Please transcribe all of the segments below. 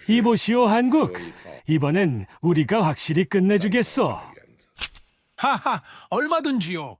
이보시오, 한국. 이번엔 우리가 확실히 끝내주겠어. 하하, 얼마든지요.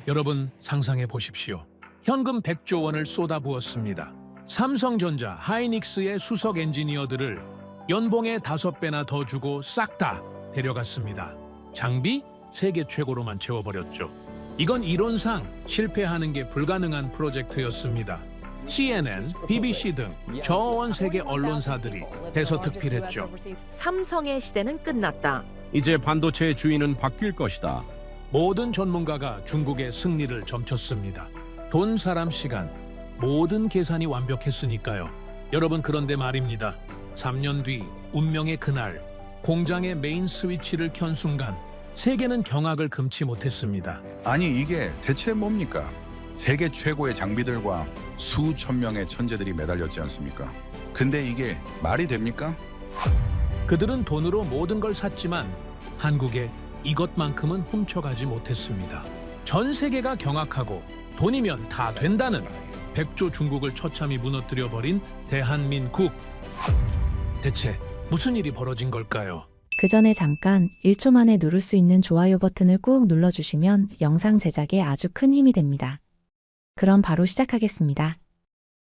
여러분 상상해 보십시오. 현금 100조 원을 쏟아부었습니다. 삼성전자, 하이닉스의 수석 엔지니어들을 연봉의 5배나 더 주고 싹 다 데려갔습니다. 장비 세계 최고로만 채워버렸죠. 이건 이론상 실패하는 게 불가능한 프로젝트였습니다. CNN, BBC 등 저원 세계 언론사들이 대서특필했죠. 삼성의 시대는 끝났다. 이제 반도체의 주인은 바뀔 것이다. 모든 전문가가 중국의 승리를 점쳤습니다. 돈, 사람, 시간, 모든 계산이 완벽했으니까요. 여러분, 그런데 말입니다. 3년 뒤 운명의 그날, 공장의 메인 스위치를 켠 순간 세계는 경악을 금치 못했습니다. 아니 이게 대체 뭡니까? 세계 최고의 장비들과 수천 명의 천재들이 매달렸지 않습니까? 근데 이게 말이 됩니까? 그들은 돈으로 모든 걸 샀지만 한국에 이것만큼은 훔쳐가지 못했습니다. 전 세계가 경악하고 돈이면 다 된다는 100조 중국을 처참히 무너뜨려버린 대한민국. 대체 무슨 일이 벌어진 걸까요? 그 전에 잠깐 1초 만에 누를 수 있는 좋아요 버튼을 꾹 눌러주시면 영상 제작에 아주 큰 힘이 됩니다. 그럼 바로 시작하겠습니다.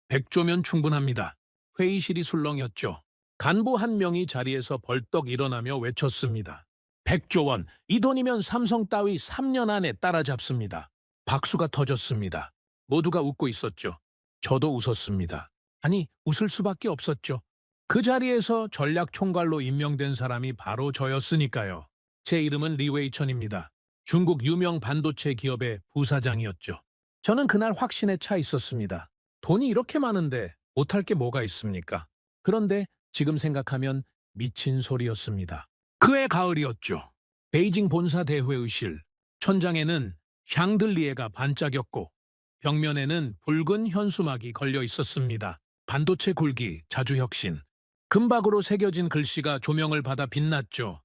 100조면 충분합니다. 회의실이 술렁였죠. 간부 한 명이 자리에서 벌떡 일어나며 외쳤습니다. 100조 원, 이 돈이면 삼성 따위 3년 안에 따라잡습니다. 박수가 터졌습니다. 모두가 웃고 있었죠. 저도 웃었습니다. 아니, 웃을 수밖에 없었죠. 그 자리에서 전략 총괄로 임명된 사람이 바로 저였으니까요. 제 이름은 리웨이천입니다. 중국 유명 반도체 기업의 부사장이었죠. 저는 그날 확신에 차 있었습니다. 돈이 이렇게 많은데 못할 게 뭐가 있습니까? 그런데 지금 생각하면 미친 소리였습니다. 그해 가을이었죠. 베이징 본사 대회의실. 천장에는 샹들리에가 반짝였고 벽면에는 붉은 현수막이 걸려 있었습니다. 반도체 굴기, 자주혁신. 금박으로 새겨진 글씨가 조명을 받아 빛났죠.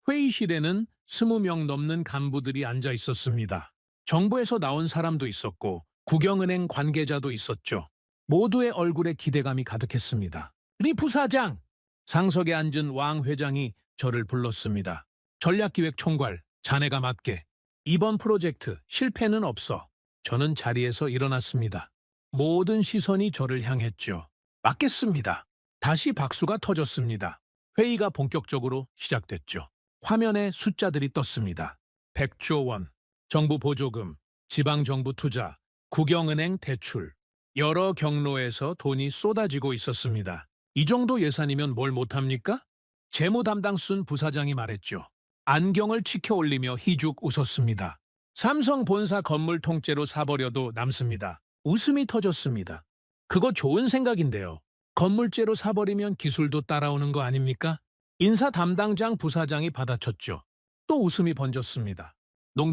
회의실에는 20명 넘는 간부들이 앉아 있었습니다. 정부에서 나온 사람도 있었고 국영은행 관계자도 있었죠. 모두의 얼굴에 기대감이 가득했습니다. 리 부사장! 상석에 앉은 왕 회장이 저를 불렀습니다. 전략기획 총괄, 자네가 맡게. 이번 프로젝트 실패는 없어. 저는 자리에서 일어났습니다. 모든 시선이 저를 향했죠. 맡겠습니다. 다시 박수가 터졌습니다. 회의가 본격적으로 시작됐죠. 화면에 숫자들이 떴습니다. 100조 원, 정부 보조금, 지방정부 투자, 국영은행 대출. 여러 경로에서 돈이 쏟아지고 있었습니다. 이 정도 예산이면 뭘 못합니까? 재무 담당 순 부사장이 말했죠. 안경을 치켜 올리며 희죽 웃었습니다. 삼성 본사 건물 통째로 사버려도 남습니다. 웃음이 터졌습니다. 그거 좋은 생각인데요. 건물째로 사버리면 기술도 따라오는 거 아닙니까? 인사 담당장 부사장이 받아쳤죠. 또 웃음이 번졌습니다.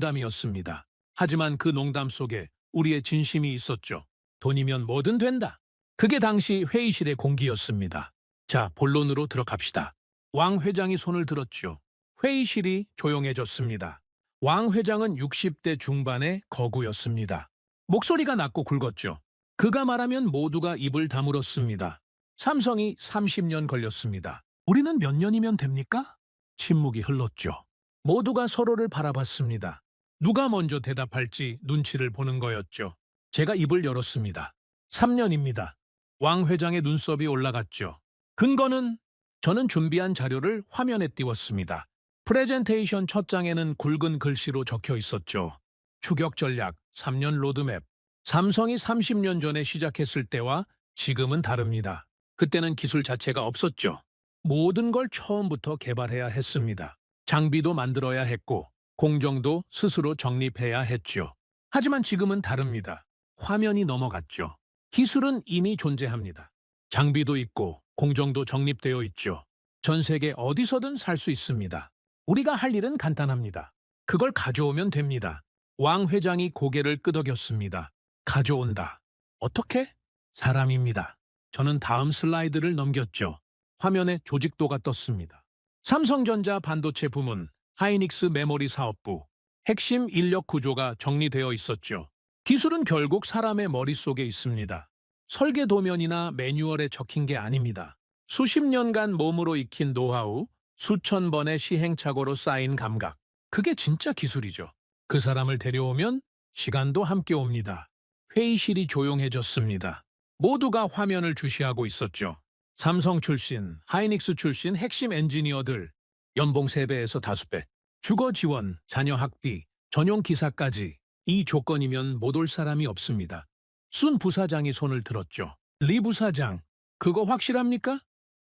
농담이었습니다. 하지만 그 농담 속에 우리의 진심이 있었죠. 돈이면 뭐든 된다. 그게 당시 회의실의 공기였습니다. 자, 본론으로 들어갑시다. 왕 회장이 손을 들었죠. 회의실이 조용해졌습니다. 왕 회장은 60대 중반의 거구였습니다. 목소리가 낮고 굵었죠. 그가 말하면 모두가 입을 다물었습니다. 삼성이 30년 걸렸습니다. 우리는 몇 년이면 됩니까? 침묵이 흘렀죠. 모두가 서로를 바라봤습니다. 누가 먼저 대답할지 눈치를 보는 거였죠. 제가 입을 열었습니다. 3년입니다. 왕 회장의 눈썹이 올라갔죠. 근거는? 저는 준비한 자료를 화면에 띄웠습니다. 프레젠테이션 첫 장에는 굵은 글씨로 적혀 있었죠. 추격 전략, 3년 로드맵. 삼성이 30년 전에 시작했을 때와 지금은 다릅니다. 그때는 기술 자체가 없었죠. 모든 걸 처음부터 개발해야 했습니다. 장비도 만들어야 했고 공정도 스스로 정립해야 했죠. 하지만 지금은 다릅니다. 화면이 넘어갔죠. 기술은 이미 존재합니다. 장비도 있고 공정도 정립되어 있죠. 전 세계 어디서든 살 수 있습니다. 우리가 할 일은 간단합니다. 그걸 가져오면 됩니다. 왕 회장이 고개를 끄덕였습니다. 가져온다. 어떻게? 사람입니다. 저는 다음 슬라이드를 넘겼죠. 화면에 조직도가 떴습니다. 삼성전자 반도체 부문, 하이닉스 메모리 사업부, 핵심 인력 구조가 정리되어 있었죠. 기술은 결국 사람의 머릿속에 있습니다. 설계 도면이나 매뉴얼에 적힌 게 아닙니다. 수십 년간 몸으로 익힌 노하우, 수천 번의 시행착오로 쌓인 감각. 그게 진짜 기술이죠. 그 사람을 데려오면 시간도 함께 옵니다. 회의실이 조용해졌습니다. 모두가 화면을 주시하고 있었죠. 삼성 출신, 하이닉스 출신 핵심 엔지니어들, 연봉 3배에서 5배, 주거 지원, 자녀 학비, 전용 기사까지. 이 조건이면 못 올 사람이 없습니다. 순 부사장이 손을 들었죠. 리 부사장, 그거 확실합니까?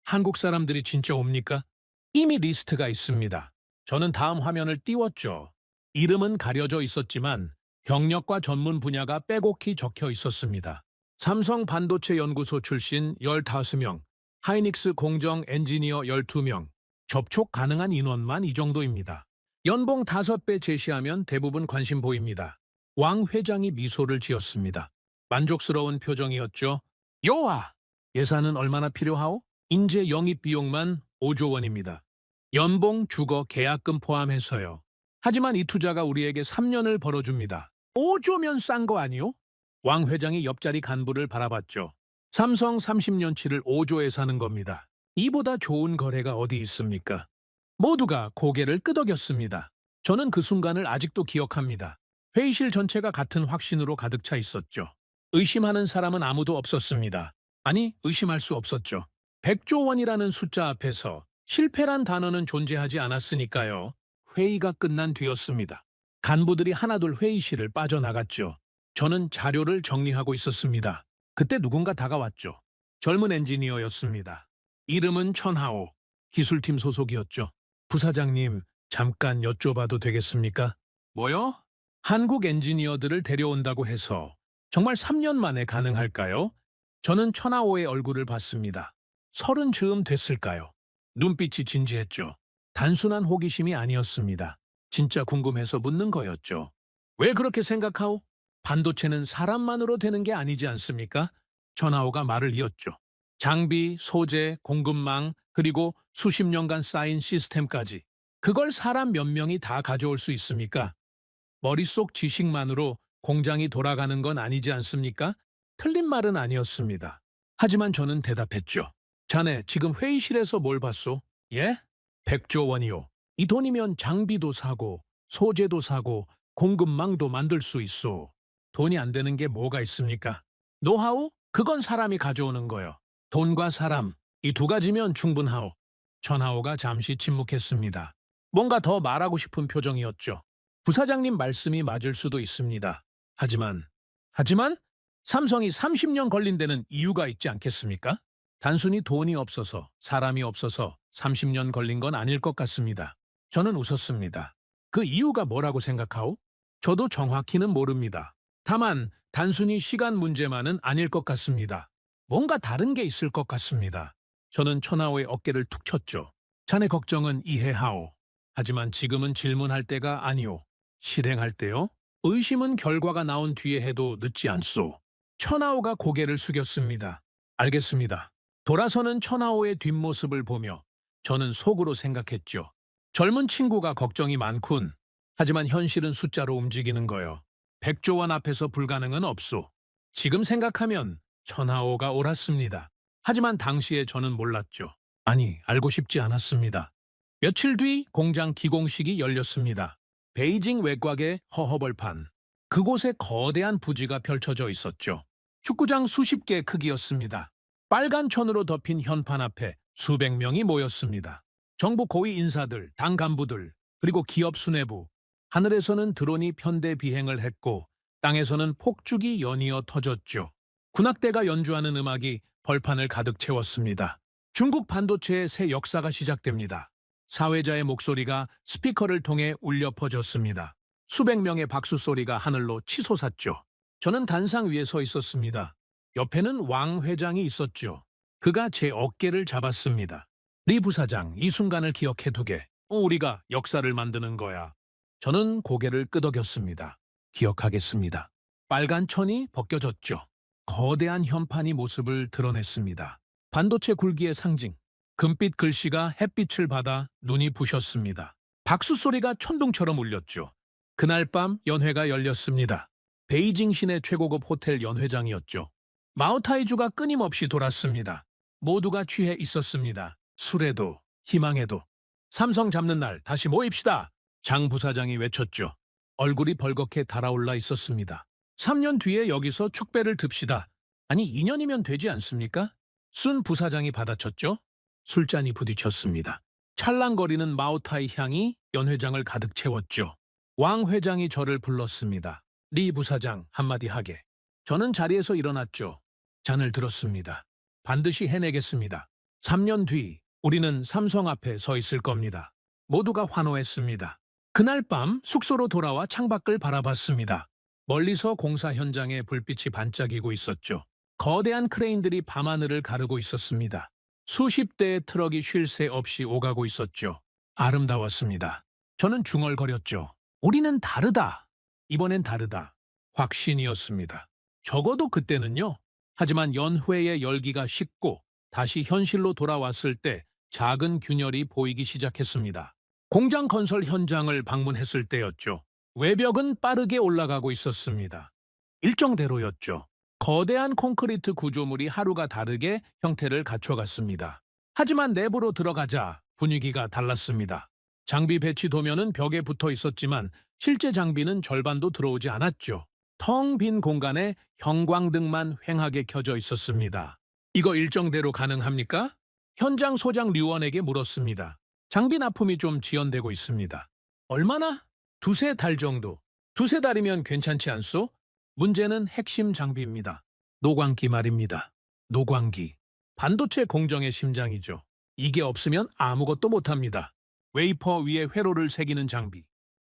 한국 사람들이 진짜 옵니까? 이미 리스트가 있습니다. 저는 다음 화면을 띄웠죠. 이름은 가려져 있었지만 경력과 전문 분야가 빼곡히 적혀 있었습니다. 삼성 반도체 연구소 출신 15명, 하이닉스 공정 엔지니어 12명, 접촉 가능한 인원만 이 정도입니다. 연봉 5배 제시하면 대부분 관심 보입니다. 왕 회장이 미소를 지었습니다. 만족스러운 표정이었죠. 여와! 예산은 얼마나 필요하오? 인재 영입 비용만 5조 원입니다. 연봉, 주거, 계약금 포함해서요. 하지만 이 투자가 우리에게 3년을 벌어줍니다. 5조면 싼 거 아니요? 왕 회장이 옆자리 간부를 바라봤죠. 삼성 30년치를 5조에 사는 겁니다. 이보다 좋은 거래가 어디 있습니까? 모두가 고개를 끄덕였습니다. 저는 그 순간을 아직도 기억합니다. 회의실 전체가 같은 확신으로 가득 차 있었죠. 의심하는 사람은 아무도 없었습니다. 아니, 의심할 수 없었죠. 100조 원이라는 숫자 앞에서 실패란 단어는 존재하지 않았으니까요. 회의가 끝난 뒤였습니다. 간부들이 하나둘 회의실을 빠져나갔죠. 저는 자료를 정리하고 있었습니다. 그때 누군가 다가왔죠. 젊은 엔지니어였습니다. 이름은 천하오, 기술팀 소속이었죠. 부사장님, 잠깐 여쭤봐도 되겠습니까? 뭐요? 한국 엔지니어들을 데려온다고 해서 정말 3년 만에 가능할까요? 저는 천하오의 얼굴을 봤습니다. 30 즈음 됐을까요? 눈빛이 진지했죠. 단순한 호기심이 아니었습니다. 진짜 궁금해서 묻는 거였죠. 왜 그렇게 생각하오? 반도체는 사람만으로 되는 게 아니지 않습니까? 천하오가 말을 이었죠. 장비, 소재, 공급망, 그리고 수십 년간 쌓인 시스템까지. 그걸 사람 몇 명이 다 가져올 수 있습니까? 머릿속 지식만으로 공장이 돌아가는 건 아니지 않습니까? 틀린 말은 아니었습니다. 하지만 저는 대답했죠. 자네 지금 회의실에서 뭘 봤소? 예? 100조 원이요. 이 돈이면 장비도 사고 소재도 사고 공급망도 만들 수 있어. 돈이 안 되는 게 뭐가 있습니까? 노하우? 그건 사람이 가져오는 거요. 돈과 사람, 이 두 가지면 충분하오. 천하오가 잠시 침묵했습니다. 뭔가 더 말하고 싶은 표정이었죠. 부사장님 말씀이 맞을 수도 있습니다. 하지만 삼성이 30년 걸린 데는 이유가 있지 않겠습니까? 단순히 돈이 없어서, 사람이 없어서 30년 걸린 건 아닐 것 같습니다. 저는 웃었습니다. 그 이유가 뭐라고 생각하오? 저도 정확히는 모릅니다. 다만 단순히 시간 문제만은 아닐 것 같습니다. 뭔가 다른 게 있을 것 같습니다. 저는 천하오의 어깨를 툭 쳤죠. 자네 걱정은 이해하오. 하지만 지금은 질문할 때가 아니오. 실행할 때요? 의심은 결과가 나온 뒤에 해도 늦지 않소. 천하오가 고개를 숙였습니다. 알겠습니다. 돌아서는 천하오의 뒷모습을 보며 저는 속으로 생각했죠. 젊은 친구가 걱정이 많군. 하지만 현실은 숫자로 움직이는 거요. 100조 원 앞에서 불가능은 없소. 지금 생각하면 천하오가 옳았습니다. 하지만 당시에 저는 몰랐죠. 아니, 알고 싶지 않았습니다. 며칠 뒤 공장 기공식이 열렸습니다. 베이징 외곽의 허허벌판. 그곳에 거대한 부지가 펼쳐져 있었죠. 축구장 수십 개 크기였습니다. 빨간 천으로 덮인 현판 앞에 수백 명이 모였습니다. 정부 고위 인사들, 당 간부들, 그리고 기업 수뇌부. 하늘에서는 드론이 편대 비행을 했고 땅에서는 폭죽이 연이어 터졌죠. 군악대가 연주하는 음악이 벌판을 가득 채웠습니다. 중국 반도체의 새 역사가 시작됩니다. 사회자의 목소리가 스피커를 통해 울려 퍼졌습니다. 수백 명의 박수 소리가 하늘로 치솟았죠. 저는 단상 위에 서 있었습니다. 옆에는 왕 회장이 있었죠. 그가 제 어깨를 잡았습니다. 리 부사장, 이 순간을 기억해두게. 우리가 역사를 만드는 거야. 저는 고개를 끄덕였습니다. 기억하겠습니다. 빨간 천이 벗겨졌죠. 거대한 현판이 모습을 드러냈습니다. 반도체 굴기의 상징. 금빛 글씨가 햇빛을 받아 눈이 부셨습니다. 박수 소리가 천둥처럼 울렸죠. 그날 밤 연회가 열렸습니다. 베이징 시내 최고급 호텔 연회장이었죠. 마오타이주가 끊임없이 돌았습니다. 모두가 취해 있었습니다. 술에도 희망에도. 삼성 잡는 날 다시 모입시다. 장 부사장이 외쳤죠. 얼굴이 벌겋게 달아올라 있었습니다. 3년 뒤에 여기서 축배를 듭시다. 아니 2년이면 되지 않습니까? 순 부사장이 받아쳤죠. 술잔이 부딪혔습니다. 찰랑거리는 마오타이 향이 연 회장을 가득 채웠죠. 왕 회장이 저를 불렀습니다. 리 부사장 한마디 하게. 저는 자리에서 일어났죠. 잔을 들었습니다. 반드시 해내겠습니다. 3년 뒤 우리는 삼성 앞에 서 있을 겁니다. 모두가 환호했습니다. 그날 밤 숙소로 돌아와 창밖을 바라봤습니다. 멀리서 공사 현장에 불빛이 반짝이고 있었죠. 거대한 크레인들이 밤하늘을 가르고 있었습니다. 수십 대의 트럭이 쉴 새 없이 오가고 있었죠. 아름다웠습니다. 저는 중얼거렸죠. 우리는 다르다. 이번엔 다르다. 확신이었습니다. 적어도 그때는요. 하지만 연회의 열기가 식고 다시 현실로 돌아왔을 때 작은 균열이 보이기 시작했습니다. 공장 건설 현장을 방문했을 때였죠. 외벽은 빠르게 올라가고 있었습니다. 일정대로였죠. 거대한 콘크리트 구조물이 하루가 다르게 형태를 갖춰갔습니다. 하지만 내부로 들어가자 분위기가 달랐습니다. 장비 배치 도면은 벽에 붙어 있었지만 실제 장비는 절반도 들어오지 않았죠. 텅 빈 공간에 형광등만 휑하게 켜져 있었습니다. 이거 일정대로 가능합니까? 현장 소장 류원에게 물었습니다. 장비 납품이 좀 지연되고 있습니다. 얼마나? 두세 달 정도. 두세 달이면 괜찮지 않소? 문제는 핵심 장비입니다. 노광기 말입니다. 노광기. 반도체 공정의 심장이죠. 이게 없으면 아무것도 못합니다. 웨이퍼 위에 회로를 새기는 장비.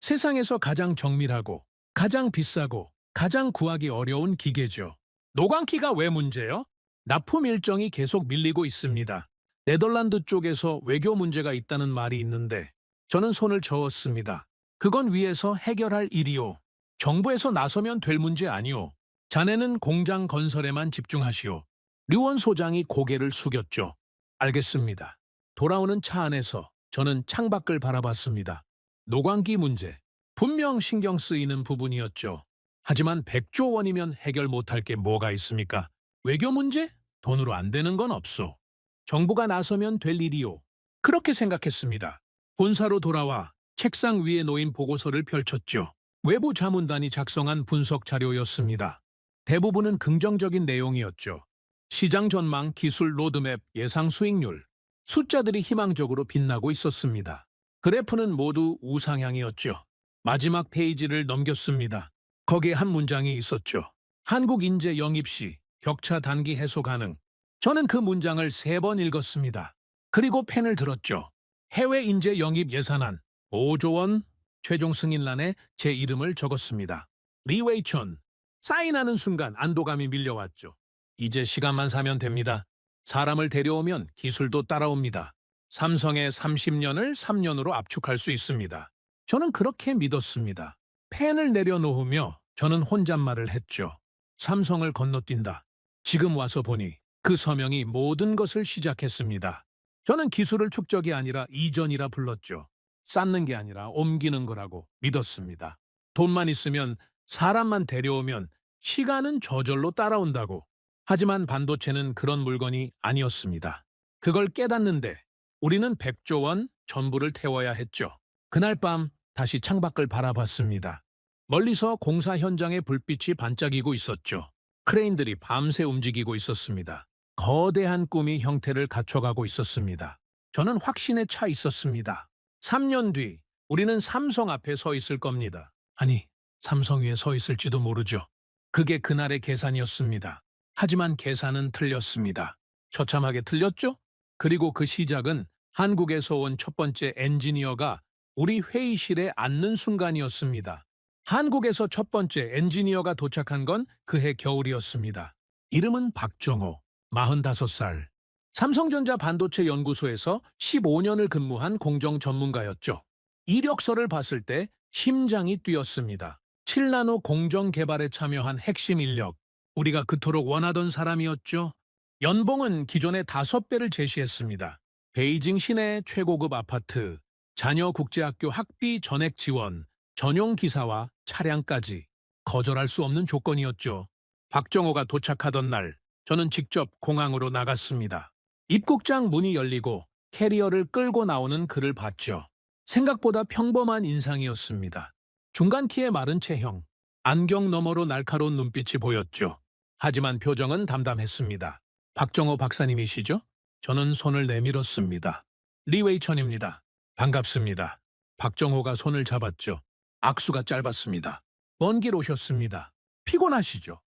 세상에서 가장 정밀하고 가장 비싸고 가장 구하기 어려운 기계죠. 노광기가 왜 문제요? 납품 일정이 계속 밀리고 있습니다. 네덜란드 쪽에서 외교 문제가 있다는 말이 있는데 저는 손을 저었습니다. 그건 위에서 해결할 일이오. 정부에서 나서면 될 문제 아니오. 자네는 공장 건설에만 집중하시오. 류원 소장이 고개를 숙였죠. 알겠습니다. 돌아오는 차 안에서 저는 창밖을 바라봤습니다. 노광기 문제. 분명 신경 쓰이는 부분이었죠. 하지만 100조 원이면 해결 못할 게 뭐가 있습니까? 외교 문제? 돈으로 안 되는 건 없소. 정부가 나서면 될 일이오. 그렇게 생각했습니다. 본사로 돌아와 책상 위에 놓인 보고서를 펼쳤죠. 외부 자문단이 작성한 분석 자료였습니다. 대부분은 긍정적인 내용이었죠. 시장 전망, 기술 로드맵, 예상 수익률. 숫자들이 희망적으로 빛나고 있었습니다. 그래프는 모두 우상향이었죠. 마지막 페이지를 넘겼습니다. 거기에 한 문장이 있었죠. 한국 인재 영입 시 격차 단기 해소 가능. 저는 그 문장을 3번 읽었습니다. 그리고 펜을 들었죠. 해외 인재 영입 예산안 5조 원. 최종 승인란에 제 이름을 적었습니다. 리웨이천. 사인하는 순간 안도감이 밀려왔죠. 이제 시간만 사면 됩니다. 사람을 데려오면 기술도 따라옵니다. 삼성의 30년을 3년으로 압축할 수 있습니다. 저는 그렇게 믿었습니다. 펜을 내려놓으며 저는 혼잣말을 했죠. 삼성을 건너뛴다. 지금 와서 보니 그 서명이 모든 것을 시작했습니다. 저는 기술을 축적이 아니라 이전이라 불렀죠. 쌓는 게 아니라 옮기는 거라고 믿었습니다. 돈만 있으면 사람만 데려오면 시간은 저절로 따라온다고. 하지만 반도체는 그런 물건이 아니었습니다. 그걸 깨닫는데 우리는 100조 원 전부를 태워야 했죠. 그날 밤 다시 창밖을 바라봤습니다. 멀리서 공사 현장의 불빛이 반짝이고 있었죠. 크레인들이 밤새 움직이고 있었습니다. 거대한 꿈이 형태를 갖춰가고 있었습니다. 저는 확신에 차 있었습니다. 3년 뒤 우리는 삼성 앞에 서 있을 겁니다. 아니, 삼성 위에 서 있을지도 모르죠. 그게 그날의 계산이었습니다. 하지만 계산은 틀렸습니다. 처참하게 틀렸죠? 그리고 그 시작은 한국에서 온 첫 번째 엔지니어가 우리 회의실에 앉는 순간이었습니다. 한국에서 첫 번째 엔지니어가 도착한 건 그해 겨울이었습니다. 이름은 박정호, 45살. 삼성전자 반도체 연구소에서 15년을 근무한 공정 전문가였죠. 이력서를 봤을 때 심장이 뛰었습니다. 7나노 공정 개발에 참여한 핵심 인력. 우리가 그토록 원하던 사람이었죠. 연봉은 기존의 5배를 제시했습니다. 베이징 시내 최고급 아파트, 자녀 국제학교 학비 전액 지원, 전용 기사와 차량까지 거절할 수 없는 조건이었죠. 박정호가 도착하던 날 저는 직접 공항으로 나갔습니다. 입국장 문이 열리고 캐리어를 끌고 나오는 그를 봤죠. 생각보다 평범한 인상이었습니다. 중간 키의 마른 체형, 안경 너머로 날카로운 눈빛이 보였죠. 하지만 표정은 담담했습니다. 박정호 박사님이시죠? 저는 손을 내밀었습니다. 리웨이천입니다. 반갑습니다. 박정호가 손을 잡았죠. 악수가 짧았습니다. 먼 길 오셨습니다. 피곤하시죠?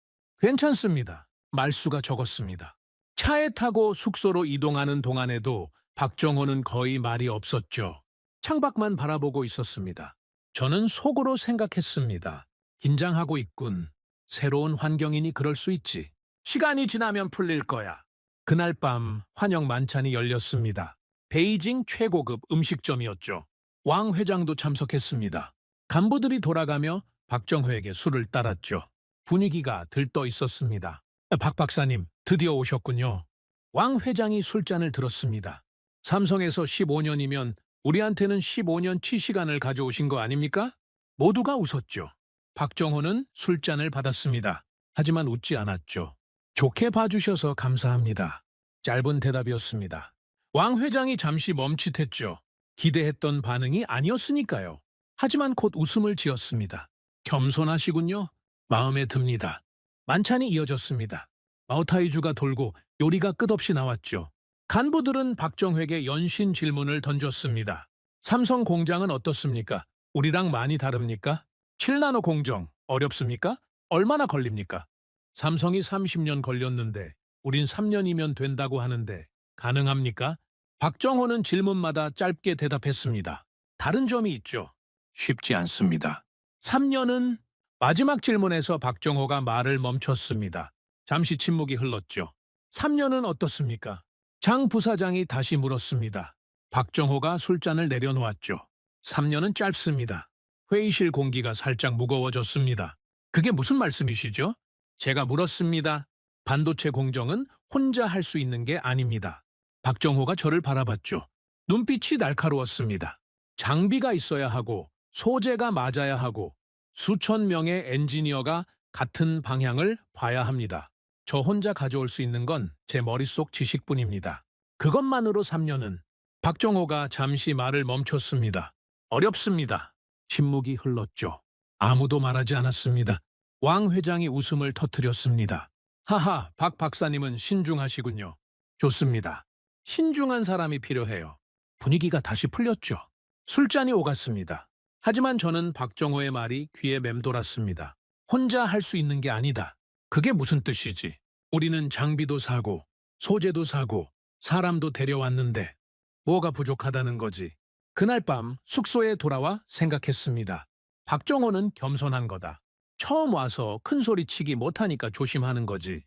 괜찮습니다. 말수가 적었습니다. 차에 타고 숙소로 이동하는 동안에도 박정호는 거의 말이 없었죠. 창밖만 바라보고 있었습니다. 저는 속으로 생각했습니다. 긴장하고 있군. 새로운 환경이니 그럴 수 있지. 시간이 지나면 풀릴 거야. 그날 밤 환영 만찬이 열렸습니다. 베이징 최고급 음식점이었죠. 왕 회장도 참석했습니다. 간부들이 돌아가며 박정호에게 술을 따랐죠. 분위기가 들떠 있었습니다. 박 박사님, 드디어 오셨군요. 왕 회장이 술잔을 들었습니다. 삼성에서 15년이면 우리한테는 15년치 시간을 가져오신 거 아닙니까? 모두가 웃었죠. 박정호는 술잔을 받았습니다. 하지만 웃지 않았죠. 좋게 봐주셔서 감사합니다. 짧은 대답이었습니다. 왕 회장이 잠시 멈칫했죠. 기대했던 반응이 아니었으니까요. 하지만 곧 웃음을 지었습니다. 겸손하시군요. 마음에 듭니다. 만찬이 이어졌습니다. 마오타이주가 돌고 요리가 끝없이 나왔죠. 간부들은 박정회에게 연신 질문을 던졌습니다. 삼성 공장은 어떻습니까? 우리랑 많이 다릅니까? 7나노 공정 어렵습니까? 얼마나 걸립니까? 삼성이 30년 걸렸는데 우린 3년이면 된다고 하는데 가능합니까? 박정호는 질문마다 짧게 대답했습니다. 다른 점이 있죠. 쉽지 않습니다. 3년은 마지막 질문에서 박정호가 말을 멈췄습니다. 잠시 침묵이 흘렀죠. 3년은 어떻습니까? 장 부사장이 다시 물었습니다. 박정호가 술잔을 내려놓았죠. 3년은 짧습니다. 회의실 공기가 살짝 무거워졌습니다. 그게 무슨 말씀이시죠? 제가 물었습니다. 반도체 공정은 혼자 할 수 있는 게 아닙니다. 박정호가 저를 바라봤죠. 눈빛이 날카로웠습니다. 장비가 있어야 하고 소재가 맞아야 하고 수천 명의 엔지니어가 같은 방향을 봐야 합니다. 저 혼자 가져올 수 있는 건 제 머릿속 지식뿐입니다. 그것만으로 3년은 박정호가 잠시 말을 멈췄습니다. 어렵습니다. 침묵이 흘렀죠. 아무도 말하지 않았습니다. 왕 회장이 웃음을 터뜨렸습니다. 하하, 박 박사님은 신중하시군요. 좋습니다. 신중한 사람이 필요해요. 분위기가 다시 풀렸죠. 술잔이 오갔습니다. 하지만 저는 박정호의 말이 귀에 맴돌았습니다. 혼자 할 수 있는 게 아니다. 그게 무슨 뜻이지? 우리는 장비도 사고, 소재도 사고, 사람도 데려왔는데 뭐가 부족하다는 거지? 그날 밤 숙소에 돌아와 생각했습니다. 박정호는 겸손한 거다. 처음 와서 큰 소리 치기 못하니까 조심하는 거지.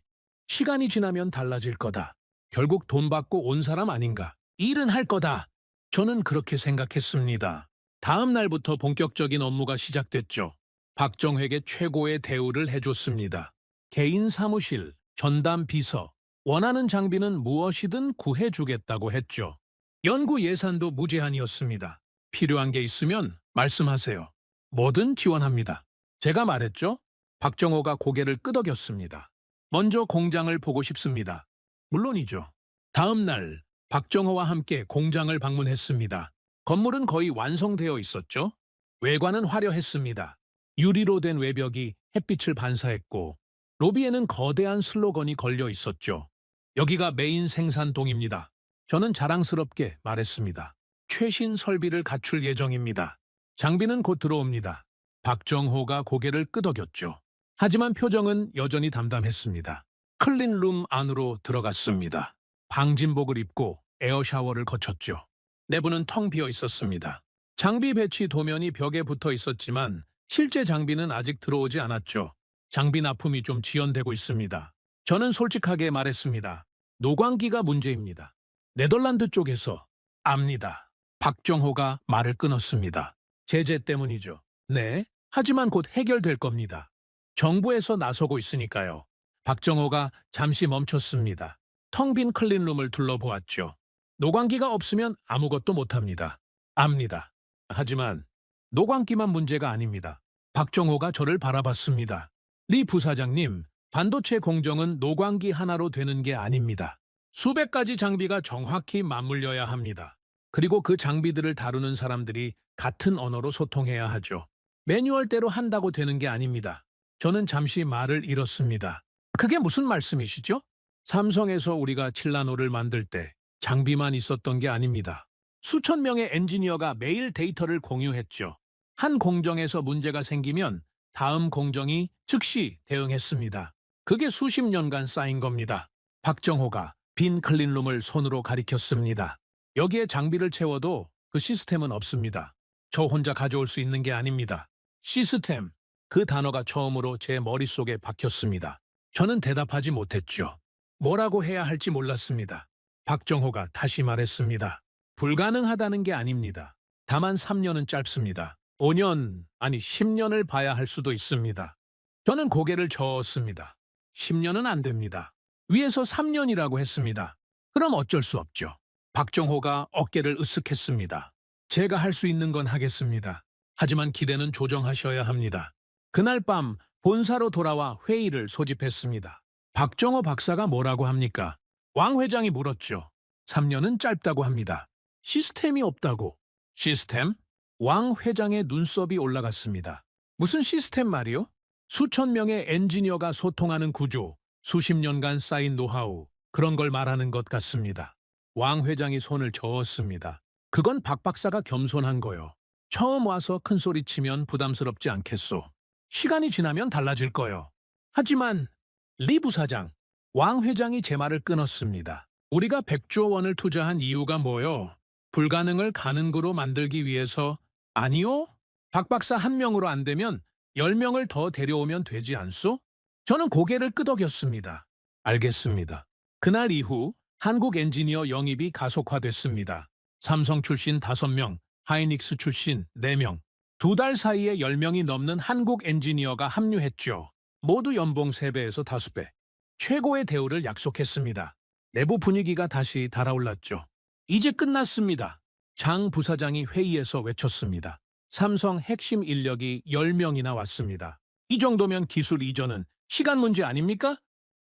시간이 지나면 달라질 거다. 결국 돈 받고 온 사람 아닌가? 일은 할 거다. 저는 그렇게 생각했습니다. 다음 날부터 본격적인 업무가 시작됐죠. 박정회에게 최고의 대우를 해줬습니다. 개인 사무실, 전담 비서, 원하는 장비는 무엇이든 구해주겠다고 했죠. 연구 예산도 무제한이었습니다. 필요한 게 있으면 말씀하세요. 뭐든 지원합니다. 제가 말했죠. 박정호가 고개를 끄덕였습니다. 먼저 공장을 보고 싶습니다. 물론이죠. 다음 날 박정호와 함께 공장을 방문했습니다. 건물은 거의 완성되어 있었죠. 외관은 화려했습니다. 유리로 된 외벽이 햇빛을 반사했고 로비에는 거대한 슬로건이 걸려 있었죠. 여기가 메인 생산동입니다. 저는 자랑스럽게 말했습니다. 최신 설비를 갖출 예정입니다. 장비는 곧 들어옵니다. 박정호가 고개를 끄덕였죠. 하지만 표정은 여전히 담담했습니다. 클린룸 안으로 들어갔습니다. 방진복을 입고 에어샤워를 거쳤죠. 내부는 텅 비어 있었습니다. 장비 배치 도면이 벽에 붙어 있었지만 실제 장비는 아직 들어오지 않았죠. 장비 납품이 좀 지연되고 있습니다. 저는 솔직하게 말했습니다. 노광기가 문제입니다. 네덜란드 쪽에서 압니다. 박정호가 말을 끊었습니다. 제재 때문이죠. 네, 하지만 곧 해결될 겁니다. 정부에서 나서고 있으니까요. 박정호가 잠시 멈췄습니다. 텅 빈 클린룸을 둘러보았죠. 노광기가 없으면 아무것도 못합니다. 압니다. 하지만 노광기만 문제가 아닙니다. 박정호가 저를 바라봤습니다. 리 부사장님, 반도체 공정은 노광기 하나로 되는 게 아닙니다. 수백 가지 장비가 정확히 맞물려야 합니다. 그리고 그 장비들을 다루는 사람들이 같은 언어로 소통해야 하죠. 매뉴얼대로 한다고 되는 게 아닙니다. 저는 잠시 말을 잃었습니다. 그게 무슨 말씀이시죠? 삼성에서 우리가 칠라노를 만들 때 장비만 있었던 게 아닙니다. 수천 명의 엔지니어가 매일 데이터를 공유했죠. 한 공정에서 문제가 생기면 다음 공정이 즉시 대응했습니다. 그게 수십 년간 쌓인 겁니다. 박정호가 빈 클린룸을 손으로 가리켰습니다. 여기에 장비를 채워도 그 시스템은 없습니다. 저 혼자 가져올 수 있는 게 아닙니다. 시스템, 그 단어가 처음으로 제 머릿속에 박혔습니다. 저는 대답하지 못했죠. 뭐라고 해야 할지 몰랐습니다. 박정호가 다시 말했습니다. 불가능하다는 게 아닙니다. 다만 3년은 짧습니다. 5년, 아니 10년을 봐야 할 수도 있습니다. 저는 고개를 저었습니다. 10년은 안 됩니다. 위에서 3년이라고 했습니다. 그럼 어쩔 수 없죠. 박정호가 어깨를 으쓱했습니다. 제가 할 수 있는 건 하겠습니다. 하지만 기대는 조정하셔야 합니다. 그날 밤 본사로 돌아와 회의를 소집했습니다. 박정호 박사가 뭐라고 합니까? 왕 회장이 물었죠. 3년은 짧다고 합니다. 시스템이 없다고. 시스템? 왕 회장의 눈썹이 올라갔습니다. 무슨 시스템 말이요? 수천 명의 엔지니어가 소통하는 구조, 수십 년간 쌓인 노하우, 그런 걸 말하는 것 같습니다. 왕 회장이 손을 저었습니다. 그건 박 박사가 겸손한 거요. 처음 와서 큰 소리 치면 부담스럽지 않겠소. 시간이 지나면 달라질 거요. 하지만 리 부사장, 왕 회장이 제 말을 끊었습니다. 우리가 100조 원을 투자한 이유가 뭐요? 불가능을 가능으로 만들기 위해서. 아니요? 박 박사 한 명으로 안 되면 10명을 더 데려오면 되지 않소? 저는 고개를 끄덕였습니다. 알겠습니다. 그날 이후 한국 엔지니어 영입이 가속화됐습니다. 삼성 출신 5명, 하이닉스 출신 4명, 2달 사이에 10명이 넘는 한국 엔지니어가 합류했죠. 모두 연봉 3배에서 5배. 최고의 대우를 약속했습니다. 내부 분위기가 다시 달아올랐죠. 이제 끝났습니다. 장 부사장이 회의에서 외쳤습니다. 삼성 핵심 인력이 10명이나 왔습니다. 이 정도면 기술 이전은 시간 문제 아닙니까?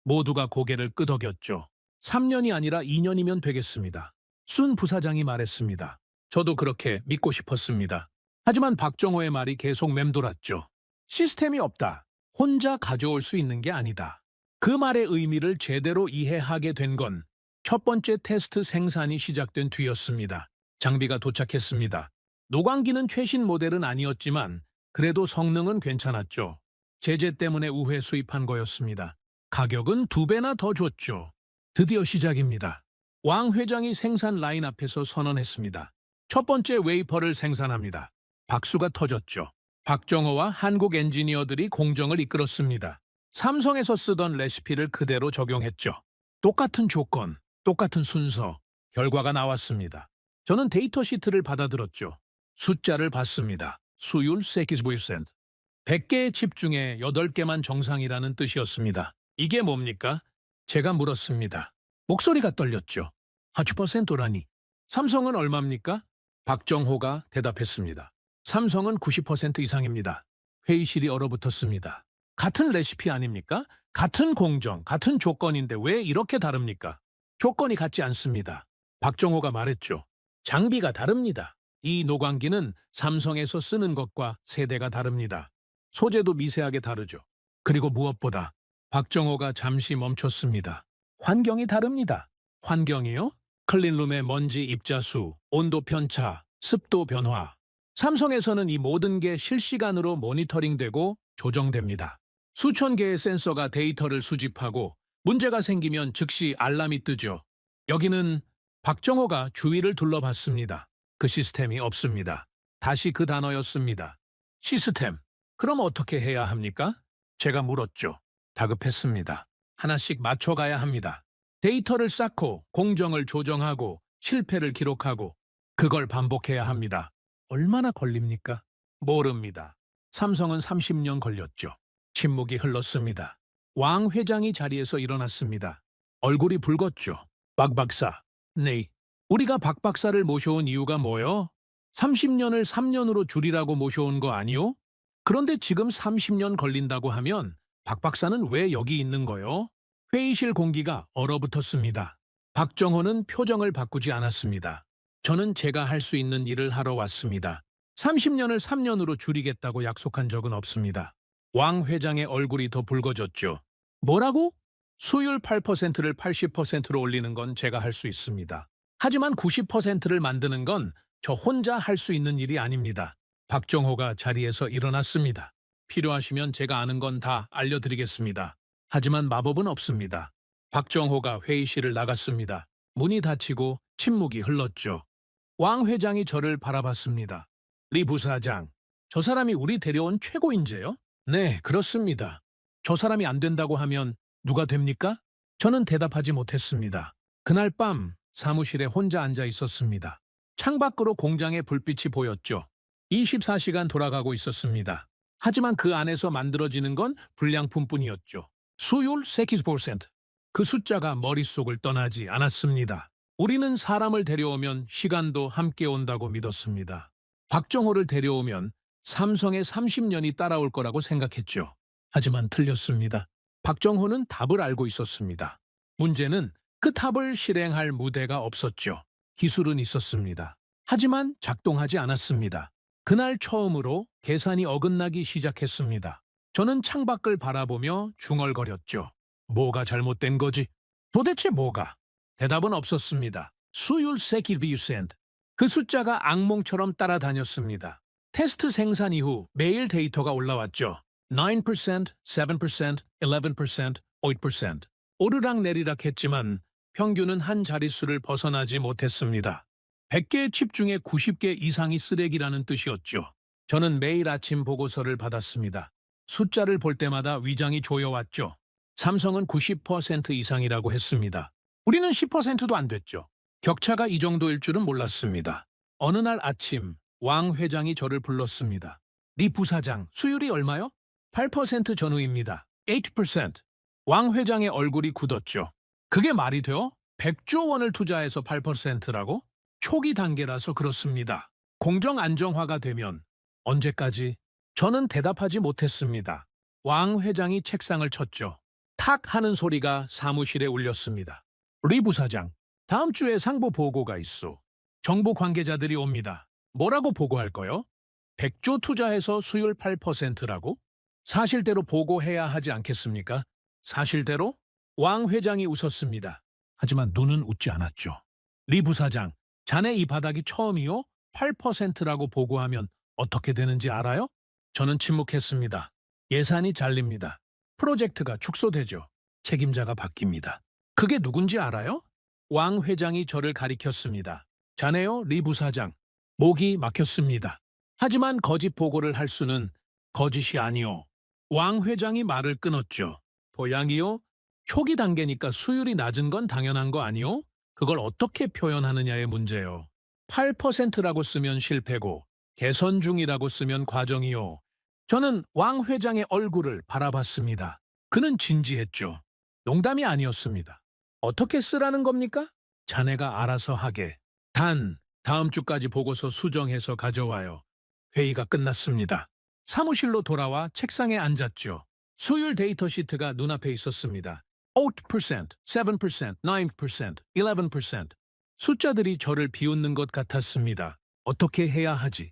모두가 고개를 끄덕였죠. 3년이 아니라 2년이면 되겠습니다. 순 부사장이 말했습니다. 저도 그렇게 믿고 싶었습니다. 하지만 박정호의 말이 계속 맴돌았죠. 시스템이 없다. 혼자 가져올 수 있는 게 아니다. 그 말의 의미를 제대로 이해하게 된 건 첫 번째 테스트 생산이 시작된 뒤였습니다. 장비가 도착했습니다. 노광기는 최신 모델은 아니었지만 그래도 성능은 괜찮았죠. 제재 때문에 우회 수입한 거였습니다. 가격은 2배나 더 줬죠. 드디어 시작입니다. 왕 회장이 생산 라인 앞에서 선언했습니다. 첫 번째 웨이퍼를 생산합니다. 박수가 터졌죠. 박정호와 한국 엔지니어들이 공정을 이끌었습니다. 삼성에서 쓰던 레시피를 그대로 적용했죠. 똑같은 조건, 똑같은 순서, 결과가 나왔습니다. 저는 데이터 시트를 받아들었죠. 숫자를 봤습니다. 수율 8%. 100개의 칩 중에 8개만 정상이라는 뜻이었습니다. 이게 뭡니까? 제가 물었습니다. 목소리가 떨렸죠. 8%라니. 삼성은 얼마입니까? 박정호가 대답했습니다. 삼성은 90% 이상입니다. 회의실이 얼어붙었습니다. 같은 레시피 아닙니까? 같은 공정, 같은 조건인데 왜 이렇게 다릅니까? 조건이 같지 않습니다. 박정호가 말했죠. 장비가 다릅니다. 이 노광기는 삼성에서 쓰는 것과 세대가 다릅니다. 소재도 미세하게 다르죠. 그리고 무엇보다 박정호가 잠시 멈췄습니다. 환경이 다릅니다. 환경이요? 클린룸의 먼지 입자수, 온도 편차, 습도 변화. 삼성에서는 이 모든 게 실시간으로 모니터링되고 조정됩니다. 수천 개의 센서가 데이터를 수집하고 문제가 생기면 즉시 알람이 뜨죠. 여기는 박정호가 주위를 둘러봤습니다. 그 시스템이 없습니다. 다시 그 단어였습니다. 시스템. 그럼 어떻게 해야 합니까? 제가 물었죠. 다급했습니다. 하나씩 맞춰가야 합니다. 데이터를 쌓고 공정을 조정하고 실패를 기록하고 그걸 반복해야 합니다. 얼마나 걸립니까? 모릅니다. 삼성은 30년 걸렸죠. 침묵이 흘렀습니다. 왕 회장이 자리에서 일어났습니다. 얼굴이 붉었죠. 박 박사. 네. 우리가 박 박사를 모셔온 이유가 뭐요? 30년을 3년으로 줄이라고 모셔온 거 아니요? 그런데 지금 30년 걸린다고 하면 박 박사는 왜 여기 있는 거요? 회의실 공기가 얼어붙었습니다. 박정호는 표정을 바꾸지 않았습니다. 저는 제가 할 수 있는 일을 하러 왔습니다. 30년을 3년으로 줄이겠다고 약속한 적은 없습니다. 왕 회장의 얼굴이 더 붉어졌죠. 뭐라고? 수율 8%를 80%로 올리는 건 제가 할 수 있습니다. 하지만 90%를 만드는 건 저 혼자 할 수 있는 일이 아닙니다. 박정호가 자리에서 일어났습니다. 필요하시면 제가 아는 건 다 알려드리겠습니다. 하지만 마법은 없습니다. 박정호가 회의실을 나갔습니다. 문이 닫히고 침묵이 흘렀죠. 왕 회장이 저를 바라봤습니다. 리 부사장, 저 사람이 우리 데려온 최고 인재요? 네, 그렇습니다. 저 사람이 안 된다고 하면 누가 됩니까? 저는 대답하지 못했습니다. 그날 밤 사무실에 혼자 앉아 있었습니다. 창밖으로 공장의 불빛이 보였죠. 24시간 돌아가고 있었습니다. 하지만 그 안에서 만들어지는 건 불량품뿐이었죠. 수율 80%. 그 숫자가 머릿속을 떠나지 않았습니다. 우리는 사람을 데려오면 시간도 함께 온다고 믿었습니다. 박정호를 데려오면 삼성의 30년이 따라올 거라고 생각했죠. 하지만 틀렸습니다. 박정호는 답을 알고 있었습니다. 문제는 그 답을 실행할 무대가 없었죠. 기술은 있었습니다. 하지만 작동하지 않았습니다. 그날 처음으로 계산이 어긋나기 시작했습니다. 저는 창밖을 바라보며 중얼거렸죠. 뭐가 잘못된 거지? 도대체 뭐가? 대답은 없었습니다. 수율 80%. 그 숫자가 악몽처럼 따라다녔습니다. 테스트 생산 이후 매일 데이터가 올라왔죠. 9%, 7%, 11%, 8%. 오르락내리락 했지만 평균은 한 자릿수를 벗어나지 못했습니다. 100개의 칩 중에 90개 이상이 쓰레기라는 뜻이었죠. 저는 매일 아침 보고서를 받았습니다. 숫자를 볼 때마다 위장이 조여왔죠. 삼성은 90% 이상이라고 했습니다. 우리는 10%도 안 됐죠. 격차가 이 정도일 줄은 몰랐습니다. 어느 날 아침 왕 회장이 저를 불렀습니다. 리 부사장, 수율이 얼마요? 8% 전후입니다. 8%. 왕 회장의 얼굴이 굳었죠. 그게 말이 돼요? 100조 원을 투자해서 8%라고? 초기 단계라서 그렇습니다. 공정 안정화가 되면 언제까지? 저는 대답하지 못했습니다. 왕 회장이 책상을 쳤죠. 탁 하는 소리가 사무실에 울렸습니다. 리 부사장, 다음 주에 상부 보고가 있어. 정부 관계자들이 옵니다. 뭐라고 보고할 거요? 100조 투자해서 수율 8%라고? 사실대로 보고해야 하지 않겠습니까? 사실대로? 왕 회장이 웃었습니다. 하지만 눈은 웃지 않았죠. 리 부사장, 자네 이 바닥이 처음이요? 8%라고 보고하면 어떻게 되는지 알아요? 저는 침묵했습니다. 예산이 잘립니다. 프로젝트가 축소되죠. 책임자가 바뀝니다. 그게 누군지 알아요? 왕 회장이 저를 가리켰습니다. 자네요, 리 부사장. 목이 막혔습니다. 하지만 거짓 보고를 할 수는 거짓이 아니오. 왕 회장이 말을 끊었죠. 도양이요? 초기 단계니까 수율이 낮은 건 당연한 거 아니오? 그걸 어떻게 표현하느냐의 문제요. 8%라고 쓰면 실패고 개선 중이라고 쓰면 과정이요. 저는 왕 회장의 얼굴을 바라봤습니다. 그는 진지했죠. 농담이 아니었습니다. 어떻게 쓰라는 겁니까? 자네가 알아서 하게. 단, 다음 주까지 보고서 수정해서 가져와요. 회의가 끝났습니다. 사무실로 돌아와 책상에 앉았죠. 수율 데이터 시트가 눈앞에 있었습니다. 8%, 7%, 9%, 11%. 숫자들이 저를 비웃는 것 같았습니다. 어떻게 해야 하지?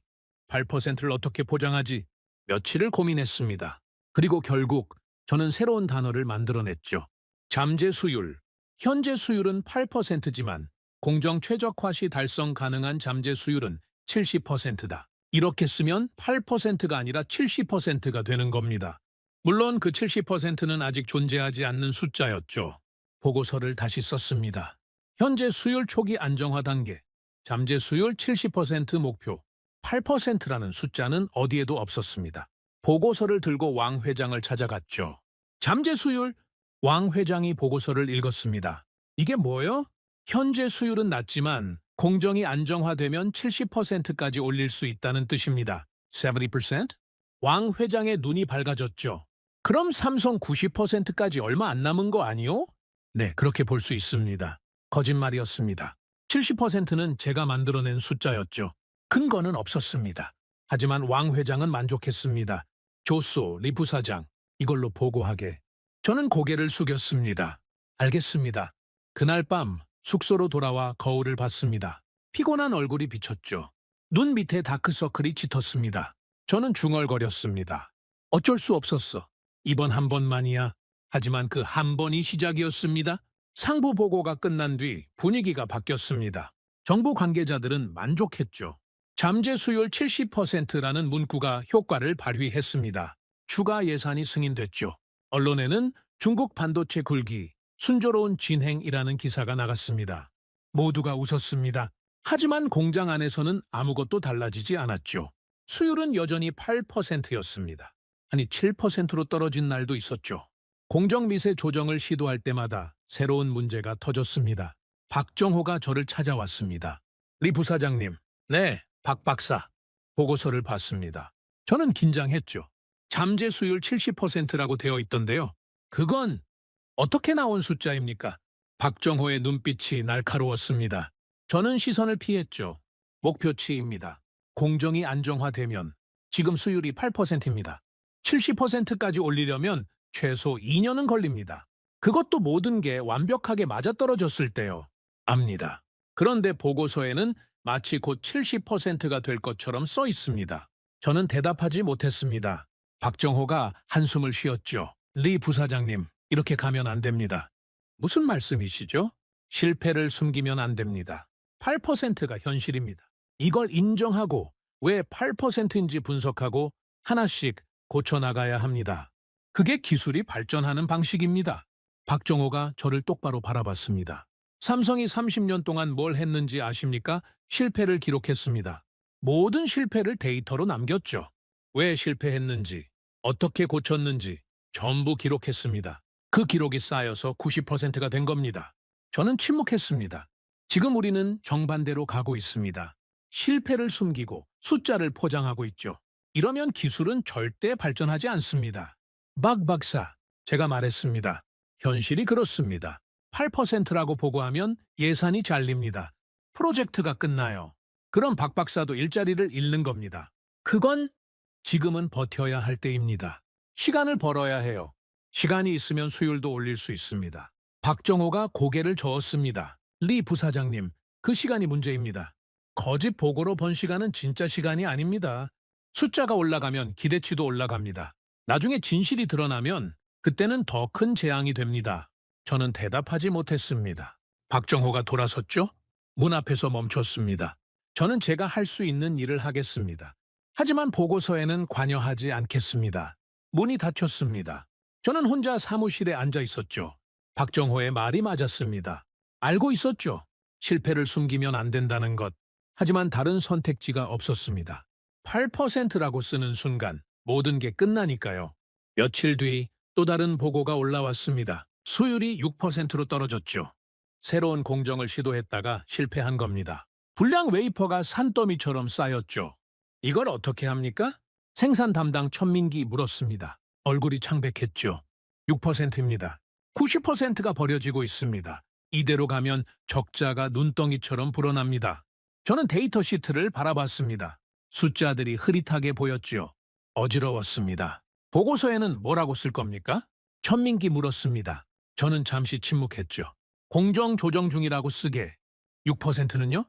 8%를 어떻게 보장하지? 며칠을 고민했습니다. 그리고 결국 저는 새로운 단어를 만들어냈죠. 잠재 수율. 현재 수율은 8%지만 공정 최적화 시 달성 가능한 잠재 수율은 70%다. 이렇게 쓰면 8%가 아니라 70%가 되는 겁니다. 물론 그 70%는 아직 존재하지 않는 숫자였죠. 보고서를 다시 썼습니다. 현재 수율 초기 안정화 단계, 잠재 수율 70% 목표, 8%라는 숫자는 어디에도 없었습니다. 보고서를 들고 왕 회장을 찾아갔죠. 잠재 수율, 왕 회장이 보고서를 읽었습니다. 이게 뭐요? 현재 수율은 낮지만 공정이 안정화되면 70%까지 올릴 수 있다는 뜻입니다. 70%? 왕 회장의 눈이 밝아졌죠. 그럼 삼성 90%까지 얼마 안 남은 거 아니요? 네, 그렇게 볼 수 있습니다. 거짓말이었습니다. 70%는 제가 만들어낸 숫자였죠. 근거는 없었습니다. 하지만 왕 회장은 만족했습니다. 좋소, 리 부사장. 이걸로 보고하게. 저는 고개를 숙였습니다. 알겠습니다. 그날 밤 숙소로 돌아와 거울을 봤습니다. 피곤한 얼굴이 비쳤죠. 눈 밑에 다크서클이 짙었습니다. 저는 중얼거렸습니다. 어쩔 수 없었어. 이번 한 번만이야. 하지만 그 한 번이 시작이었습니다. 상부 보고가 끝난 뒤 분위기가 바뀌었습니다. 정부 관계자들은 만족했죠. 잠재 수율 70%라는 문구가 효과를 발휘했습니다. 추가 예산이 승인됐죠. 언론에는 중국 반도체 굴기, 순조로운 진행이라는 기사가 나갔습니다. 모두가 웃었습니다. 하지만 공장 안에서는 아무것도 달라지지 않았죠. 수율은 여전히 8%였습니다. 아니 7%로 떨어진 날도 있었죠. 공정미세 조정을 시도할 때마다 새로운 문제가 터졌습니다. 박정호가 저를 찾아왔습니다. 리 부사장님, 네, 박 박사. 보고서를 봤습니다. 저는 긴장했죠. 잠재 수율 70%라고 되어 있던데요. 그건 어떻게 나온 숫자입니까? 박정호의 눈빛이 날카로웠습니다. 저는 시선을 피했죠. 목표치입니다. 공정이 안정화되면 지금 수율이 8%입니다. 70%까지 올리려면 최소 2년은 걸립니다. 그것도 모든 게 완벽하게 맞아떨어졌을 때요. 압니다. 그런데 보고서에는 마치 곧 70%가 될 것처럼 써 있습니다. 저는 대답하지 못했습니다. 박정호가 한숨을 쉬었죠. 리 부사장님, 이렇게 가면 안 됩니다. 무슨 말씀이시죠? 실패를 숨기면 안 됩니다. 8%가 현실입니다. 이걸 인정하고 왜 8%인지 분석하고 하나씩 고쳐나가야 합니다. 그게 기술이 발전하는 방식입니다. 박정호가 저를 똑바로 바라봤습니다. 삼성이 30년 동안 뭘 했는지 아십니까? 실패를 기록했습니다. 모든 실패를 데이터로 남겼죠. 왜 실패했는지, 어떻게 고쳤는지 전부 기록했습니다. 그 기록이 쌓여서 90%가 된 겁니다. 저는 침묵했습니다. 지금 우리는 정반대로 가고 있습니다. 실패를 숨기고 숫자를 포장하고 있죠. 이러면 기술은 절대 발전하지 않습니다. 박 박사, 제가 말했습니다. 현실이 그렇습니다. 8%라고 보고하면 예산이 잘립니다. 프로젝트가 끝나요. 그럼 박 박사도 일자리를 잃는 겁니다. 그건 지금은 버텨야 할 때입니다. 시간을 벌어야 해요. 시간이 있으면 수율도 올릴 수 있습니다. 박정호가 고개를 저었습니다. 리 부사장님, 그 시간이 문제입니다. 거짓 보고로 번 시간은 진짜 시간이 아닙니다. 숫자가 올라가면 기대치도 올라갑니다. 나중에 진실이 드러나면 그때는 더 큰 재앙이 됩니다. 저는 대답하지 못했습니다. 박정호가 돌아섰죠? 문 앞에서 멈췄습니다. 저는 제가 할 수 있는 일을 하겠습니다. 하지만 보고서에는 관여하지 않겠습니다. 문이 닫혔습니다. 저는 혼자 사무실에 앉아 있었죠. 박정호의 말이 맞았습니다. 알고 있었죠. 실패를 숨기면 안 된다는 것. 하지만 다른 선택지가 없었습니다. 8%라고 쓰는 순간 모든 게 끝나니까요. 며칠 뒤 또 다른 보고가 올라왔습니다. 수율이 6%로 떨어졌죠. 새로운 공정을 시도했다가 실패한 겁니다. 불량 웨이퍼가 산더미처럼 쌓였죠. 이걸 어떻게 합니까? 생산 담당 천민기 물었습니다. 얼굴이 창백했죠. 6%입니다. 90%가 버려지고 있습니다. 이대로 가면 적자가 눈덩이처럼 불어납니다. 저는 데이터 시트를 바라봤습니다. 숫자들이 흐릿하게 보였죠. 어지러웠습니다. 보고서에는 뭐라고 쓸 겁니까? 천민기 물었습니다. 저는 잠시 침묵했죠. 공정 조정 중이라고 쓰게. 6%는요?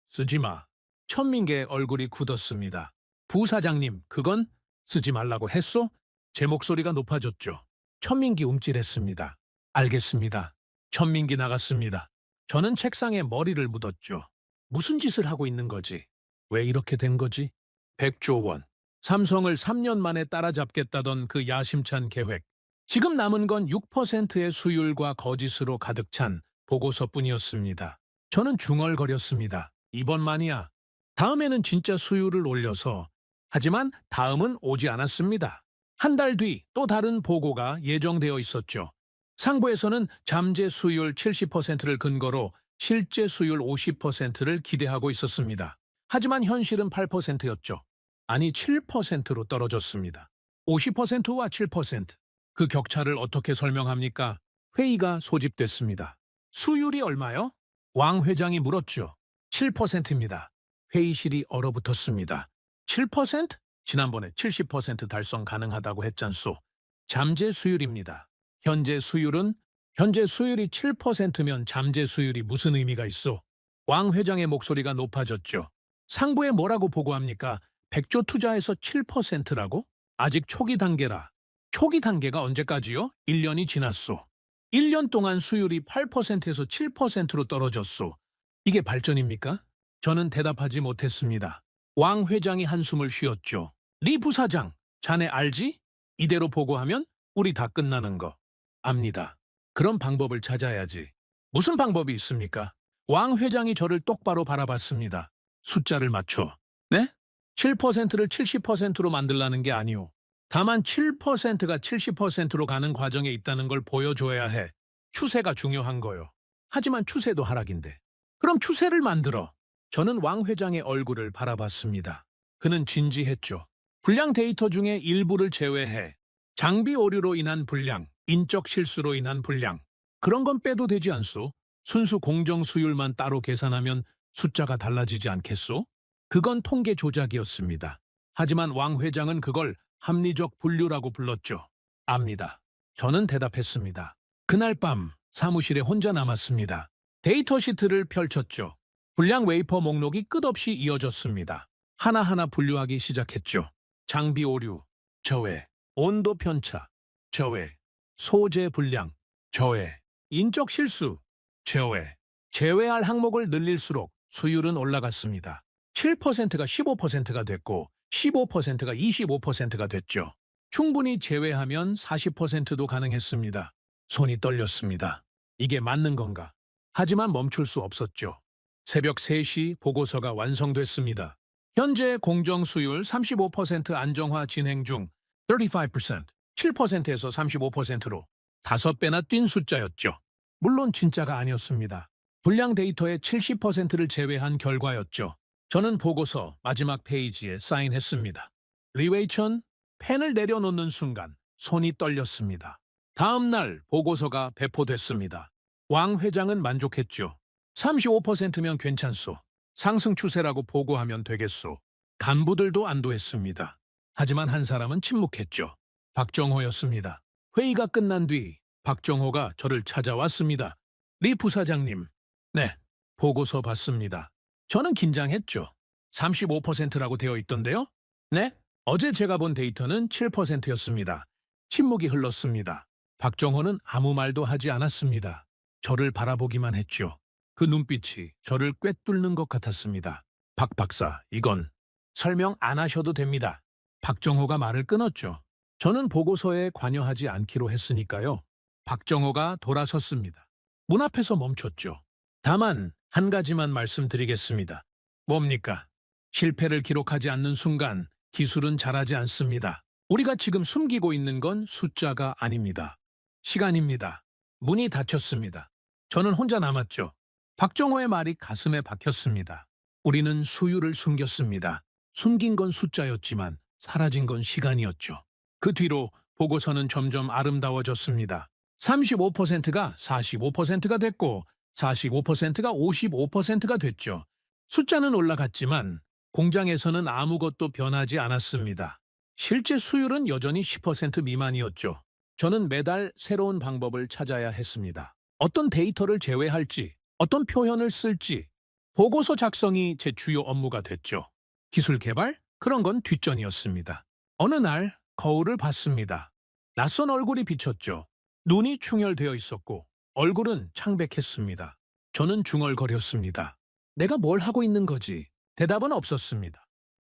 쓰지 마. 천민기의 얼굴이 굳었습니다. 부사장님, 그건 쓰지 말라고 했소? 제 목소리가 높아졌죠. 천민기 움찔했습니다. 알겠습니다. 천민기 나갔습니다. 저는 책상에 머리를 묻었죠. 무슨 짓을 하고 있는 거지? 왜 이렇게 된 거지? 100조 원. 삼성을 3년 만에 따라잡겠다던 그 야심찬 계획. 지금 남은 건 6%의 수율과 거짓으로 가득 찬 보고서뿐이었습니다. 저는 중얼거렸습니다. 이번만이야. 다음에는 진짜 수율을 올려서. 하지만 다음은 오지 않았습니다. 한 달 뒤 또 다른 보고가 예정되어 있었죠. 상부에서는 잠재 수율 70%를 근거로 실제 수율 50%를 기대하고 있었습니다. 하지만 현실은 8%였죠. 아니 7%로 떨어졌습니다. 50%와 7%. 그 격차를 어떻게 설명합니까? 회의가 소집됐습니다. 수율이 얼마요? 왕 회장이 물었죠. 7%입니다. 회의실이 얼어붙었습니다. 7%? 지난번에 70% 달성 가능하다고 했잖소. 잠재 수율입니다. 현재 수율은 현재 수율이 7%면 잠재 수율이 무슨 의미가 있어? 왕 회장의 목소리가 높아졌죠. 상부에 뭐라고 보고합니까? 100조 투자해서 7%라고? 아직 초기 단계라. 초기 단계가 언제까지요? 1년이 지났소. 1년 동안 수율이 8%에서 7%로 떨어졌소. 이게 발전입니까? 저는 대답하지 못했습니다. 왕 회장이 한숨을 쉬었죠. 리 부사장, 자네 알지? 이대로 보고하면 우리 다 끝나는 거. 압니다. 그런 방법을 찾아야지. 무슨 방법이 있습니까? 왕 회장이 저를 똑바로 바라봤습니다. 숫자를 맞춰. 네? 7%를 70%로 만들라는 게 아니오. 다만 7%가 70%로 가는 과정에 있다는 걸 보여줘야 해. 추세가 중요한 거요. 하지만 추세도 하락인데. 그럼 추세를 만들어. 저는 왕 회장의 얼굴을 바라봤습니다. 그는 진지했죠. 불량 데이터 중에 일부를 제외해. 장비 오류로 인한 불량, 인적 실수로 인한 불량. 그런 건 빼도 되지 않소? 순수 공정 수율만 따로 계산하면 숫자가 달라지지 않겠소? 그건 통계 조작이었습니다. 하지만 왕 회장은 그걸 합리적 분류라고 불렀죠. 압니다. 저는 대답했습니다. 그날 밤 사무실에 혼자 남았습니다. 데이터 시트를 펼쳤죠. 불량 웨이퍼 목록이 끝없이 이어졌습니다. 하나하나 분류하기 시작했죠. 장비 오류, 저해, 온도 편차, 저해, 소재 불량, 저해, 인적 실수, 저해. 제외할 항목을 늘릴수록 수율은 올라갔습니다. 7%가 15%가 됐고 15%가 25%가 됐죠. 충분히 제외하면 40%도 가능했습니다. 손이 떨렸습니다. 이게 맞는 건가? 하지만 멈출 수 없었죠. 새벽 3시 보고서가 완성됐습니다. 현재 공정 수율 35% 안정화 진행 중 35%, 7%에서 35%로 5배나 뛴 숫자였죠. 물론 진짜가 아니었습니다. 불량 데이터의 70%를 제외한 결과였죠. 저는 보고서 마지막 페이지에 사인했습니다. 리웨이천 펜을 내려놓는 순간 손이 떨렸습니다. 다음 날 보고서가 배포됐습니다. 왕 회장은 만족했죠. 35%면 괜찮소. 상승 추세라고 보고하면 되겠소. 간부들도 안도했습니다. 하지만 한 사람은 침묵했죠. 박정호였습니다. 회의가 끝난 뒤 박정호가 저를 찾아왔습니다. 리 부사장님. 네, 보고서 봤습니다. 저는 긴장했죠. 35%라고 되어 있던데요? 네, 어제 제가 본 데이터는 7%였습니다. 침묵이 흘렀습니다. 박정호는 아무 말도 하지 않았습니다. 저를 바라보기만 했죠. 그 눈빛이 저를 꿰뚫는 것 같았습니다. 박 박사, 이건 설명 안 하셔도 됩니다. 박정호가 말을 끊었죠. 저는 보고서에 관여하지 않기로 했으니까요. 박정호가 돌아섰습니다. 문 앞에서 멈췄죠. 다만 한 가지만 말씀드리겠습니다. 뭡니까? 실패를 기록하지 않는 순간 기술은 자라지 않습니다. 우리가 지금 숨기고 있는 건 숫자가 아닙니다. 시간입니다. 문이 닫혔습니다. 저는 혼자 남았죠. 박정호의 말이 가슴에 박혔습니다. 우리는 수율을 숨겼습니다. 숨긴 건 숫자였지만 사라진 건 시간이었죠. 그 뒤로 보고서는 점점 아름다워졌습니다. 35%가 45%가 됐고 45%가 55%가 됐죠. 숫자는 올라갔지만 공장에서는 아무것도 변하지 않았습니다. 실제 수율은 여전히 10% 미만이었죠. 저는 매달 새로운 방법을 찾아야 했습니다. 어떤 데이터를 제외할지, 어떤 표현을 쓸지, 보고서 작성이 제 주요 업무가 됐죠. 기술 개발? 그런 건 뒷전이었습니다. 어느 날 거울을 봤습니다. 낯선 얼굴이 비쳤죠. 눈이 충혈되어 있었고 얼굴은 창백했습니다. 저는 중얼거렸습니다. 내가 뭘 하고 있는 거지? 대답은 없었습니다.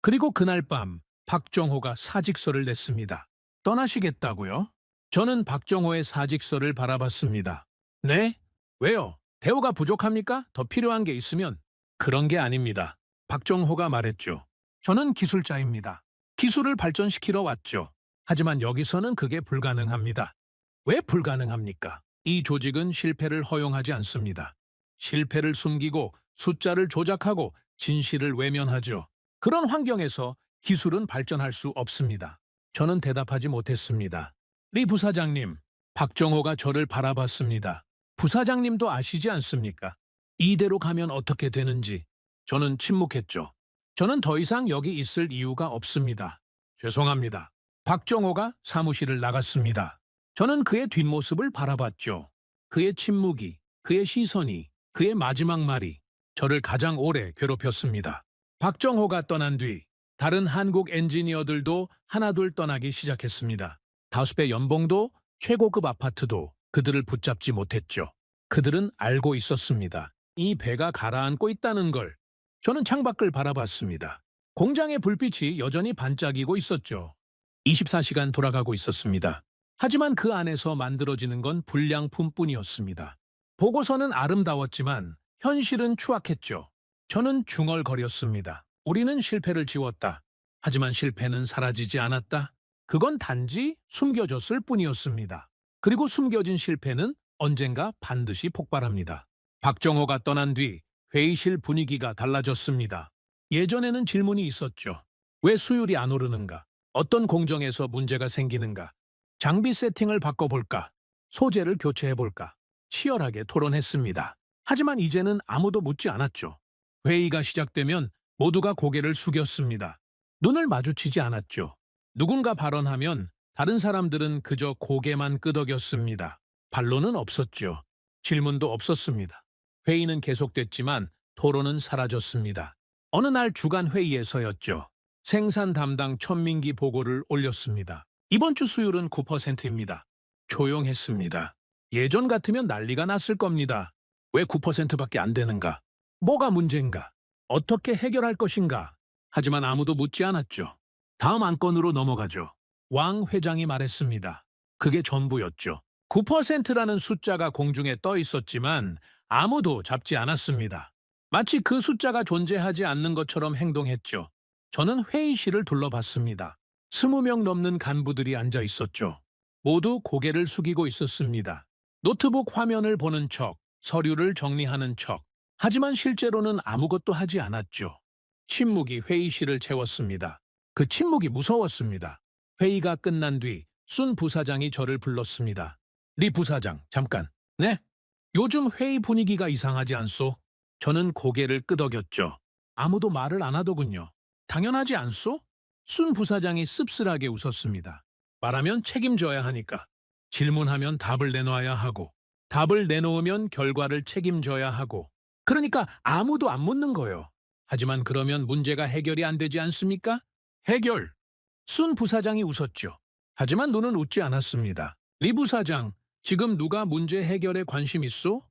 그리고 그날 밤 박정호가 사직서를 냈습니다. 떠나시겠다고요? 저는 박정호의 사직서를 바라봤습니다. 네? 왜요? 대우가 부족합니까? 더 필요한 게 있으면? 그런 게 아닙니다. 박정호가 말했죠. 저는 기술자입니다. 기술을 발전시키러 왔죠. 하지만 여기서는 그게 불가능합니다. 왜 불가능합니까? 이 조직은 실패를 허용하지 않습니다. 실패를 숨기고 숫자를 조작하고 진실을 외면하죠. 그런 환경에서 기술은 발전할 수 없습니다. 저는 대답하지 못했습니다. 리 부사장님, 박정호가 저를 바라봤습니다. 부사장님도 아시지 않습니까? 이대로 가면 어떻게 되는지. 저는 침묵했죠. 저는 더 이상 여기 있을 이유가 없습니다. 죄송합니다. 박정호가 사무실을 나갔습니다. 저는 그의 뒷모습을 바라봤죠. 그의 침묵이, 그의 시선이, 그의 마지막 말이 저를 가장 오래 괴롭혔습니다. 박정호가 떠난 뒤 다른 한국 엔지니어들도 하나둘 떠나기 시작했습니다. 5배 연봉도 최고급 아파트도 그들을 붙잡지 못했죠. 그들은 알고 있었습니다. 이 배가 가라앉고 있다는 걸. 저는 창밖을 바라봤습니다. 공장의 불빛이 여전히 반짝이고 있었죠. 24시간 돌아가고 있었습니다. 하지만 그 안에서 만들어지는 건 불량품뿐이었습니다. 보고서는 아름다웠지만 현실은 추악했죠. 저는 중얼거렸습니다. 우리는 실패를 지웠다. 하지만 실패는 사라지지 않았다. 그건 단지 숨겨졌을 뿐이었습니다. 그리고 숨겨진 실패는 언젠가 반드시 폭발합니다. 박정호가 떠난 뒤 회의실 분위기가 달라졌습니다. 예전에는 질문이 있었죠. 왜 수율이 안 오르는가? 어떤 공정에서 문제가 생기는가? 장비 세팅을 바꿔볼까? 소재를 교체해볼까? 치열하게 토론했습니다. 하지만 이제는 아무도 묻지 않았죠. 회의가 시작되면 모두가 고개를 숙였습니다. 눈을 마주치지 않았죠. 누군가 발언하면 다른 사람들은 그저 고개만 끄덕였습니다. 반론은 없었죠. 질문도 없었습니다. 회의는 계속됐지만 토론은 사라졌습니다. 어느 날 주간 회의에서였죠. 생산 담당 천민기 보고를 올렸습니다. 이번 주 수율은 9%입니다. 조용했습니다. 예전 같으면 난리가 났을 겁니다. 왜 9%밖에 안 되는가? 뭐가 문제인가? 어떻게 해결할 것인가? 하지만 아무도 묻지 않았죠. 다음 안건으로 넘어가죠. 왕 회장이 말했습니다. 그게 전부였죠. 9%라는 숫자가 공중에 떠 있었지만 아무도 잡지 않았습니다. 마치 그 숫자가 존재하지 않는 것처럼 행동했죠. 저는 회의실을 둘러봤습니다. 20명 넘는 간부들이 앉아 있었죠. 모두 고개를 숙이고 있었습니다. 노트북 화면을 보는 척, 서류를 정리하는 척. 하지만 실제로는 아무것도 하지 않았죠. 침묵이 회의실을 채웠습니다. 그 침묵이 무서웠습니다. 회의가 끝난 뒤 순 부사장이 저를 불렀습니다. 리 부사장, 잠깐. 네? 요즘 회의 분위기가 이상하지 않소? 저는 고개를 끄덕였죠. 아무도 말을 안 하더군요. 당연하지 않소? 순 부사장이 씁쓸하게 웃었습니다. 말하면 책임져야 하니까. 질문하면 답을 내놔야 하고, 답을 내놓으면 결과를 책임져야 하고. 그러니까 아무도 안 묻는 거요. 하지만 그러면 문제가 해결이 안 되지 않습니까? 해결! 순 부사장이 웃었죠. 하지만 눈은 웃지 않았습니다. 리 부사장, 지금 누가 문제 해결에 관심 있소?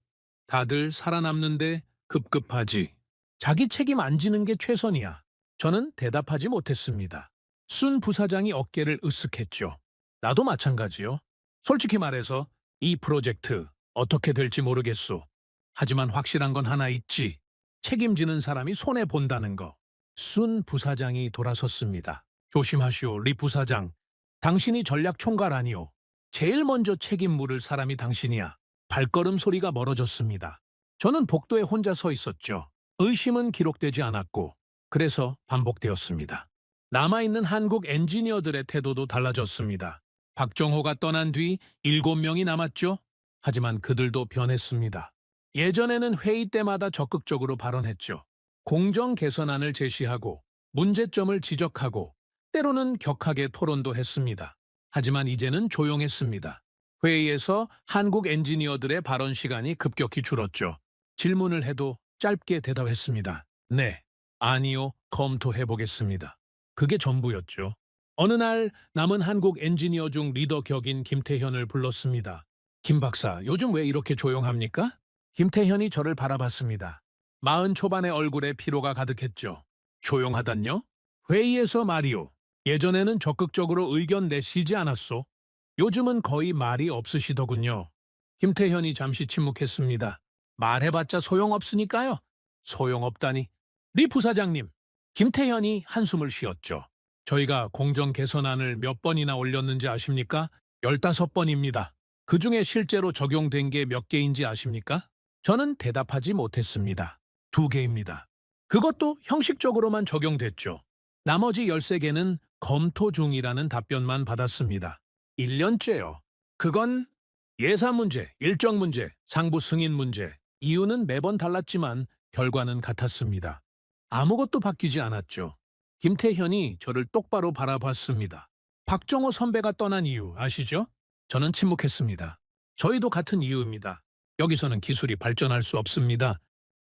다들 살아남는데 급급하지. 자기 책임 안 지는 게 최선이야. 저는 대답하지 못했습니다. 순 부사장이 어깨를 으쓱했죠. 나도 마찬가지요. 솔직히 말해서 이 프로젝트 어떻게 될지 모르겠소. 하지만 확실한 건 하나 있지. 책임지는 사람이 손해본다는 거. 순 부사장이 돌아섰습니다. 조심하시오, 리 부사장. 당신이 전략 총괄 아니오. 제일 먼저 책임 물을 사람이 당신이야. 발걸음 소리가 멀어졌습니다. 저는 복도에 혼자 서 있었죠. 의심은 기록되지 않았고 그래서 반복되었습니다. 남아있는 한국 엔지니어들의 태도도 달라졌습니다. 박정호가 떠난 뒤 7명이 남았죠. 하지만 그들도 변했습니다. 예전에는 회의 때마다 적극적으로 발언했죠. 공정 개선안을 제시하고 문제점을 지적하고 때로는 격하게 토론도 했습니다. 하지만 이제는 조용했습니다. 회의에서 한국 엔지니어들의 발언 시간이 급격히 줄었죠. 질문을 해도 짧게 대답했습니다. 네, 아니요, 검토해보겠습니다. 그게 전부였죠. 어느 날 남은 한국 엔지니어 중 리더 격인 김태현을 불렀습니다. 김 박사, 요즘 왜 이렇게 조용합니까? 김태현이 저를 바라봤습니다. 40 초반의 얼굴에 피로가 가득했죠. 조용하단요? 회의에서 말이오. 예전에는 적극적으로 의견 내시지 않았소. 요즘은 거의 말이 없으시더군요. 김태현이 잠시 침묵했습니다. 말해봤자 소용없으니까요. 소용없다니. 리 부사장님. 김태현이 한숨을 쉬었죠. 저희가 공정 개선안을 몇 번이나 올렸는지 아십니까? 15번입니다. 그중에 실제로 적용된 게 몇 개인지 아십니까? 저는 대답하지 못했습니다. 2개입니다. 그것도 형식적으로만 적용됐죠. 나머지 13개는 검토 중이라는 답변만 받았습니다. 1년째요. 그건 예산 문제, 일정 문제, 상부 승인 문제. 이유는 매번 달랐지만 결과는 같았습니다. 아무것도 바뀌지 않았죠. 김태현이 저를 똑바로 바라봤습니다. 박정호 선배가 떠난 이유 아시죠? 저는 침묵했습니다. 저희도 같은 이유입니다. 여기서는 기술이 발전할 수 없습니다.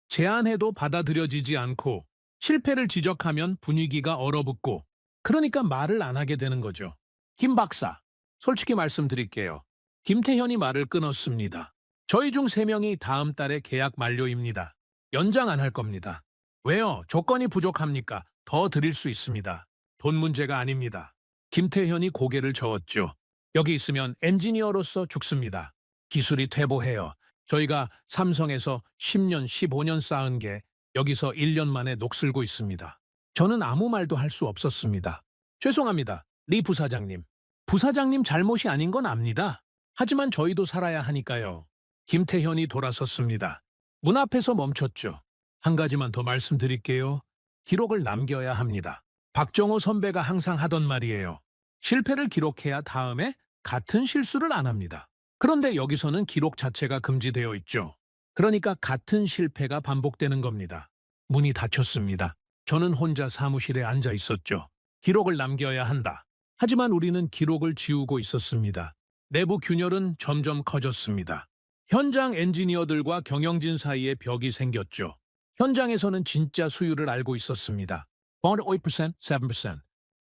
제안해도 받아들여지지 않고 실패를 지적하면 분위기가 얼어붙고 그러니까 말을 안 하게 되는 거죠. 김 박사, 솔직히 말씀드릴게요. 김태현이 말을 끊었습니다. 저희 중 3명이 다음 달에 계약 만료입니다. 연장 안 할 겁니다. 왜요? 조건이 부족합니까? 더 드릴 수 있습니다. 돈 문제가 아닙니다. 김태현이 고개를 저었죠. 여기 있으면 엔지니어로서 죽습니다. 기술이 퇴보해요. 저희가 삼성에서 10년, 15년 쌓은 게 여기서 1년 만에 녹슬고 있습니다. 저는 아무 말도 할 수 없었습니다. 죄송합니다. 리 부사장님. 부사장님 잘못이 아닌 건 압니다. 하지만 저희도 살아야 하니까요. 김태현이 돌아섰습니다. 문 앞에서 멈췄죠. 한 가지만 더 말씀드릴게요. 기록을 남겨야 합니다. 박정호 선배가 항상 하던 말이에요. 실패를 기록해야 다음에 같은 실수를 안 합니다. 그런데 여기서는 기록 자체가 금지되어 있죠. 그러니까 같은 실패가 반복되는 겁니다. 문이 닫혔습니다. 저는 혼자 사무실에 앉아 있었죠. 기록을 남겨야 한다. 하지만 우리는 기록을 지우고 있었습니다. 내부 균열은 점점 커졌습니다. 현장 엔지니어들과 경영진 사이에 벽이 생겼죠. 현장에서는 진짜 수율을 알고 있었습니다. 5%, 7%.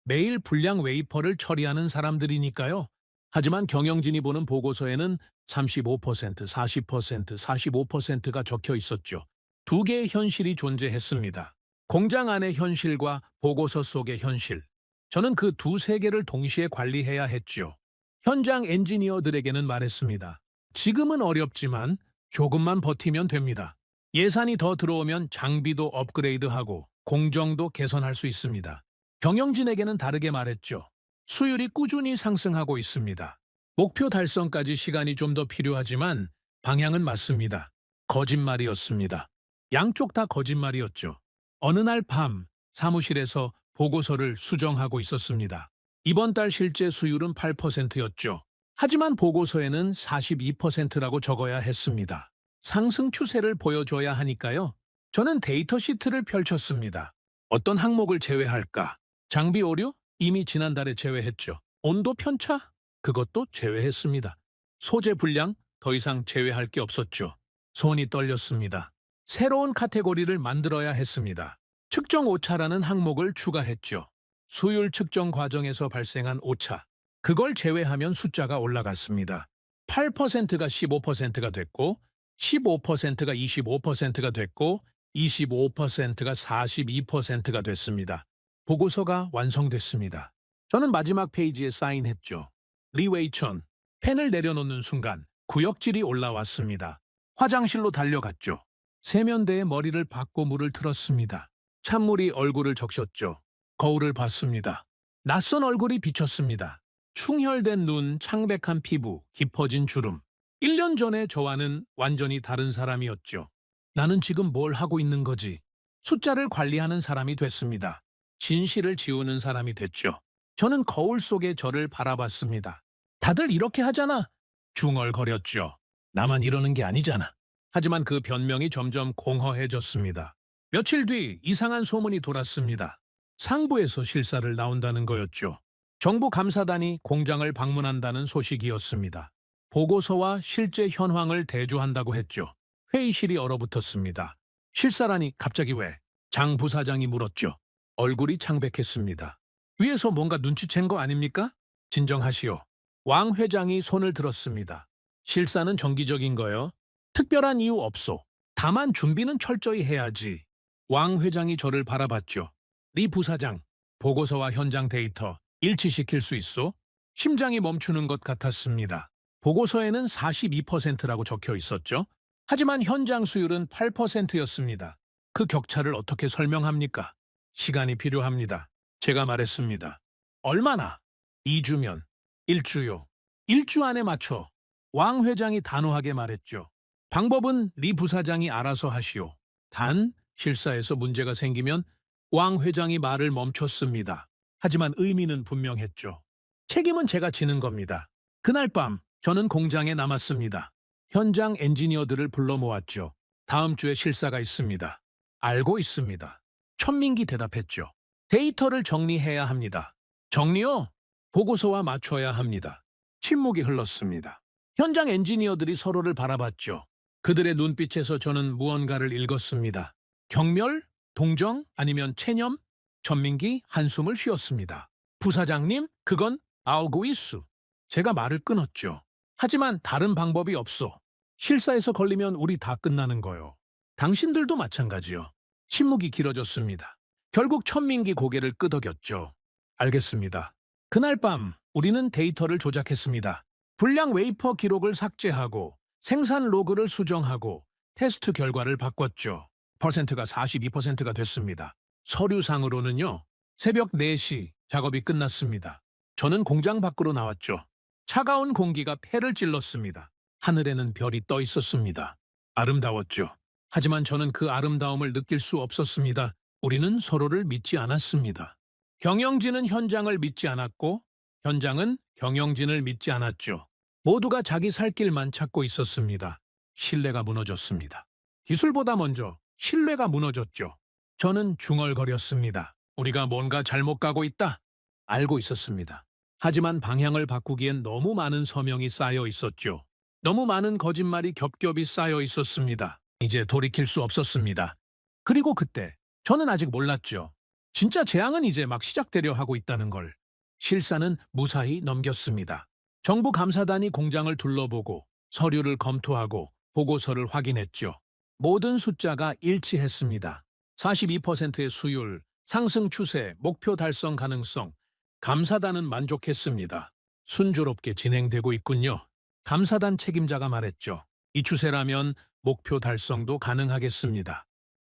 매일 불량 웨이퍼를 처리하는 사람들이니까요. 하지만 경영진이 보는 보고서에는 35%, 40%, 45%가 적혀 있었죠. 두 개의 현실이 존재했습니다. 공장 안의 현실과 보고서 속의 현실. 저는 그 두 세계를 동시에 관리해야 했죠. 현장 엔지니어들에게는 말했습니다. 지금은 어렵지만 조금만 버티면 됩니다. 예산이 더 들어오면 장비도 업그레이드하고 공정도 개선할 수 있습니다. 경영진에게는 다르게 말했죠. 수율이 꾸준히 상승하고 있습니다. 목표 달성까지 시간이 좀 더 필요하지만 방향은 맞습니다. 거짓말이었습니다. 양쪽 다 거짓말이었죠. 어느 날 밤 사무실에서 보고서를 수정하고 있었습니다. 이번 달 실제 수율은 8%였죠. 하지만 보고서에는 42%라고 적어야 했습니다. 상승 추세를 보여줘야 하니까요. 저는 데이터 시트를 펼쳤습니다. 어떤 항목을 제외할까? 장비 오류? 이미 지난달에 제외했죠. 온도 편차? 그것도 제외했습니다. 소재 불량? 더 이상 제외할 게 없었죠. 손이 떨렸습니다. 새로운 카테고리를 만들어야 했습니다. 측정 오차라는 항목을 추가했죠. 수율 측정 과정에서 발생한 오차. 그걸 제외하면 숫자가 올라갔습니다. 8%가 15%가 됐고 15%가 25%가 됐고 25%가 42%가 됐습니다. 보고서가 완성됐습니다. 저는 마지막 페이지에 사인했죠. 리웨이천, 펜을 내려놓는 순간 구역질이 올라왔습니다. 화장실로 달려갔죠. 세면대에 머리를 박고 물을 틀었습니다. 찬물이 얼굴을 적셨죠. 거울을 봤습니다. 낯선 얼굴이 비쳤습니다. 충혈된 눈, 창백한 피부, 깊어진 주름. 1년 전에 저와는 완전히 다른 사람이었죠. 나는 지금 뭘 하고 있는 거지? 숫자를 관리하는 사람이 됐습니다. 진실을 지우는 사람이 됐죠. 저는 거울 속에 저를 바라봤습니다. 다들 이렇게 하잖아. 중얼거렸죠. 나만 이러는 게 아니잖아. 하지만 그 변명이 점점 공허해졌습니다. 며칠 뒤 이상한 소문이 돌았습니다. 상부에서 실사를 나온다는 거였죠. 정부 감사단이 공장을 방문한다는 소식이었습니다. 보고서와 실제 현황을 대조한다고 했죠. 회의실이 얼어붙었습니다. 실사라니 갑자기 왜? 장 부사장이 물었죠. 얼굴이 창백했습니다. 위에서 뭔가 눈치챈 거 아닙니까? 진정하시오. 왕 회장이 손을 들었습니다. 실사는 정기적인 거요. 특별한 이유 없소. 다만 준비는 철저히 해야지. 왕 회장이 저를 바라봤죠. 리 부사장, 보고서와 현장 데이터 일치시킬 수 있소? 심장이 멈추는 것 같았습니다. 보고서에는 42%라고 적혀 있었죠. 하지만 현장 수율은 8%였습니다. 그 격차를 어떻게 설명합니까? 시간이 필요합니다. 제가 말했습니다. 얼마나? 2주면. 1주요. 1주 안에 맞춰. 왕 회장이 단호하게 말했죠. 방법은 리 부사장이 알아서 하시오. 단, 실사에서 문제가 생기면 왕 회장이 말을 멈췄습니다. 하지만 의미는 분명했죠. 책임은 제가 지는 겁니다. 그날 밤 저는 공장에 남았습니다. 현장 엔지니어들을 불러 모았죠. 다음 주에 실사가 있습니다. 알고 있습니다. 천민기 대답했죠. 데이터를 정리해야 합니다. 정리요? 보고서와 맞춰야 합니다. 침묵이 흘렀습니다. 현장 엔지니어들이 서로를 바라봤죠. 그들의 눈빛에서 저는 무언가를 읽었습니다. 경멸? 동정? 아니면 체념? 전민기 한숨을 쉬었습니다. 부사장님, 그건 알고 있수. 제가 말을 끊었죠. 하지만 다른 방법이 없어. 실사에서 걸리면 우리 다 끝나는 거요. 당신들도 마찬가지요. 침묵이 길어졌습니다. 결국 천민기 고개를 끄덕였죠. 알겠습니다. 그날 밤 우리는 데이터를 조작했습니다. 불량 웨이퍼 기록을 삭제하고 생산 로그를 수정하고 테스트 결과를 바꿨죠. 퍼센트가 42%가 됐습니다. 서류상으로는요. 새벽 4시 작업이 끝났습니다. 저는 공장 밖으로 나왔죠. 차가운 공기가 폐를 찔렀습니다. 하늘에는 별이 떠 있었습니다. 아름다웠죠. 하지만 저는 그 아름다움을 느낄 수 없었습니다. 우리는 서로를 믿지 않았습니다. 경영진은 현장을 믿지 않았고 현장은 경영진을 믿지 않았죠. 모두가 자기 살 길만 찾고 있었습니다. 신뢰가 무너졌습니다. 기술보다 먼저 신뢰가 무너졌죠. 저는 중얼거렸습니다. 우리가 뭔가 잘못 가고 있다. 알고 있었습니다. 하지만 방향을 바꾸기엔 너무 많은 서명이 쌓여 있었죠. 너무 많은 거짓말이 겹겹이 쌓여 있었습니다. 이제 돌이킬 수 없었습니다. 그리고 그때 저는 아직 몰랐죠. 진짜 재앙은 이제 막 시작되려 하고 있다는 걸. 실사는 무사히 넘겼습니다. 정부 감사단이 공장을 둘러보고 서류를 검토하고 보고서를 확인했죠. 모든 숫자가 일치했습니다. 42%의 수율, 상승 추세, 목표 달성 가능성. 감사단은 만족했습니다. 순조롭게 진행되고 있군요. 감사단 책임자가 말했죠. 이 추세라면 목표 달성도 가능하겠습니다.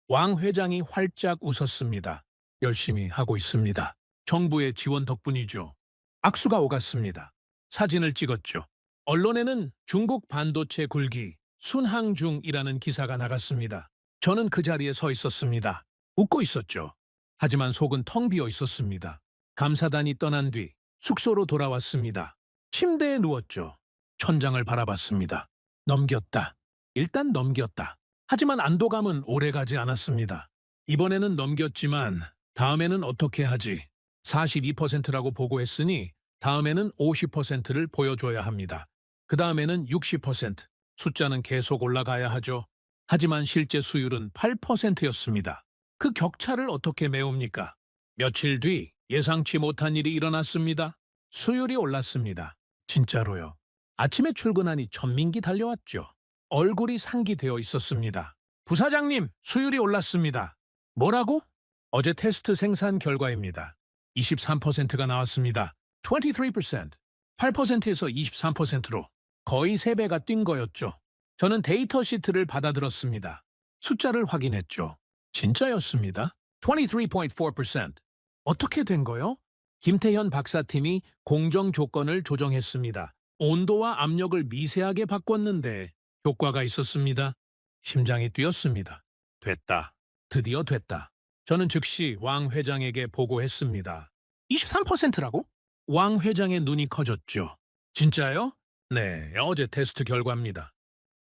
왕 회장이 활짝 웃었습니다. 열심히 하고 있습니다. 정부의 지원 덕분이죠. 악수가 오갔습니다. 사진을 찍었죠. 언론에는 중국 반도체 굴기, 순항 중이라는 기사가 나갔습니다. 저는 그 자리에 서 있었습니다. 웃고 있었죠. 하지만 속은 텅 비어 있었습니다. 감사단이 떠난 뒤 숙소로 돌아왔습니다. 침대에 누웠죠. 천장을 바라봤습니다. 넘겼다. 일단 넘겼다. 하지만 안도감은 오래가지 않았습니다. 이번에는 넘겼지만 다음에는 어떻게 하지? 42%라고 보고했으니 다음에는 50%를 보여줘야 합니다. 그 다음에는 60%. 숫자는 계속 올라가야 하죠. 하지만 실제 수율은 8%였습니다. 그 격차를 어떻게 메웁니까? 며칠 뒤 예상치 못한 일이 일어났습니다. 수율이 올랐습니다. 진짜로요. 아침에 출근하니 전민기 달려왔죠. 얼굴이 상기되어 있었습니다. 부사장님, 수율이 올랐습니다. 뭐라고? 어제 테스트 생산 결과입니다. 23%가 나왔습니다. 23%. 8%에서 23%로 거의 3배가 뛴 거였죠. 저는 데이터 시트를 받아들었습니다. 숫자를 확인했죠. 진짜였습니다. 23.4%. 어떻게 된 거요? 김태현 박사팀이 공정 조건을 조정했습니다. 온도와 압력을 미세하게 바꿨는데 효과가 있었습니다. 심장이 뛰었습니다. 됐다. 드디어 됐다. 저는 즉시 왕 회장에게 보고했습니다. 23%라고? 왕 회장의 눈이 커졌죠. 진짜요? 네, 어제 테스트 결과입니다.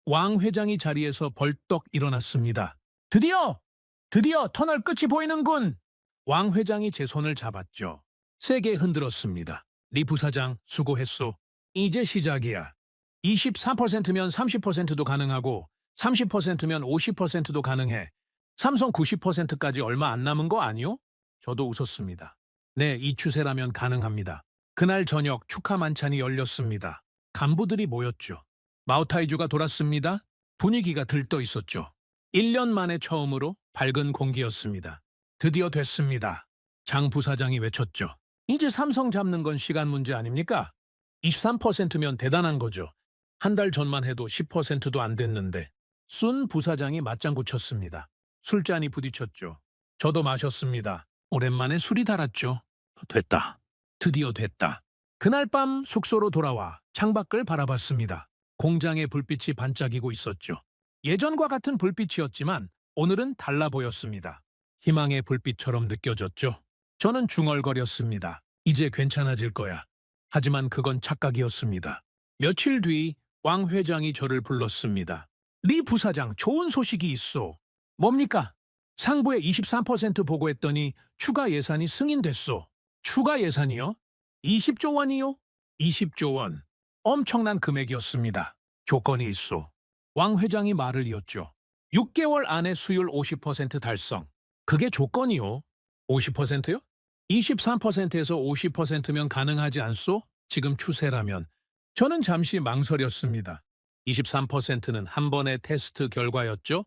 왕 회장이 자리에서 벌떡 일어났습니다. 드디어 터널 끝이 보이는군. 왕 회장이 제 손을 잡았죠. 세게 흔들었습니다. 리 부사장 수고했소. 이제 시작이야. 24%면 30%도 가능하고 30%면 50%도 가능해. 삼성 90%까지 얼마 안 남은 거 아니요? 저도 웃었습니다. 네, 이 추세라면 가능합니다. 그날 저녁 축하 만찬이 열렸습니다. 간부들이 모였죠. 마오타이주가 돌았습니다. 분위기가 들떠 있었죠. 1년 만에 처음으로 밝은 공기였습니다. 드디어 됐습니다. 장 부사장이 외쳤죠. 이제 삼성 잡는 건 시간 문제 아닙니까? 23%면 대단한 거죠. 한 달 전만 해도 10%도 안 됐는데. 순 부사장이 맞장구 쳤습니다. 술잔이 부딪혔죠. 저도 마셨습니다. 오랜만에 술이 달았죠. 됐다. 드디어 됐다. 그날 밤 숙소로 돌아와 창밖을 바라봤습니다. 공장의 불빛이 반짝이고 있었죠. 예전과 같은 불빛이었지만 오늘은 달라 보였습니다. 희망의 불빛처럼 느껴졌죠. 저는 중얼거렸습니다. 이제 괜찮아질 거야. 하지만 그건 착각이었습니다. 며칠 뒤 왕 회장이 저를 불렀습니다. 리 부사장, 좋은 소식이 있어. 뭡니까? 상부에 23% 보고했더니 추가 예산이 승인됐소. 추가 예산이요? 20조 원이요? 20조 원. 엄청난 금액이었습니다. 조건이 있소. 왕 회장이 말을 이었죠. 6개월 안에 수율 50% 달성. 그게 조건이요. 50%요? 23%에서 50%면 가능하지 않소? 지금 추세라면. 저는 잠시 망설였습니다. 23%는 한 번의 테스트 결과였죠.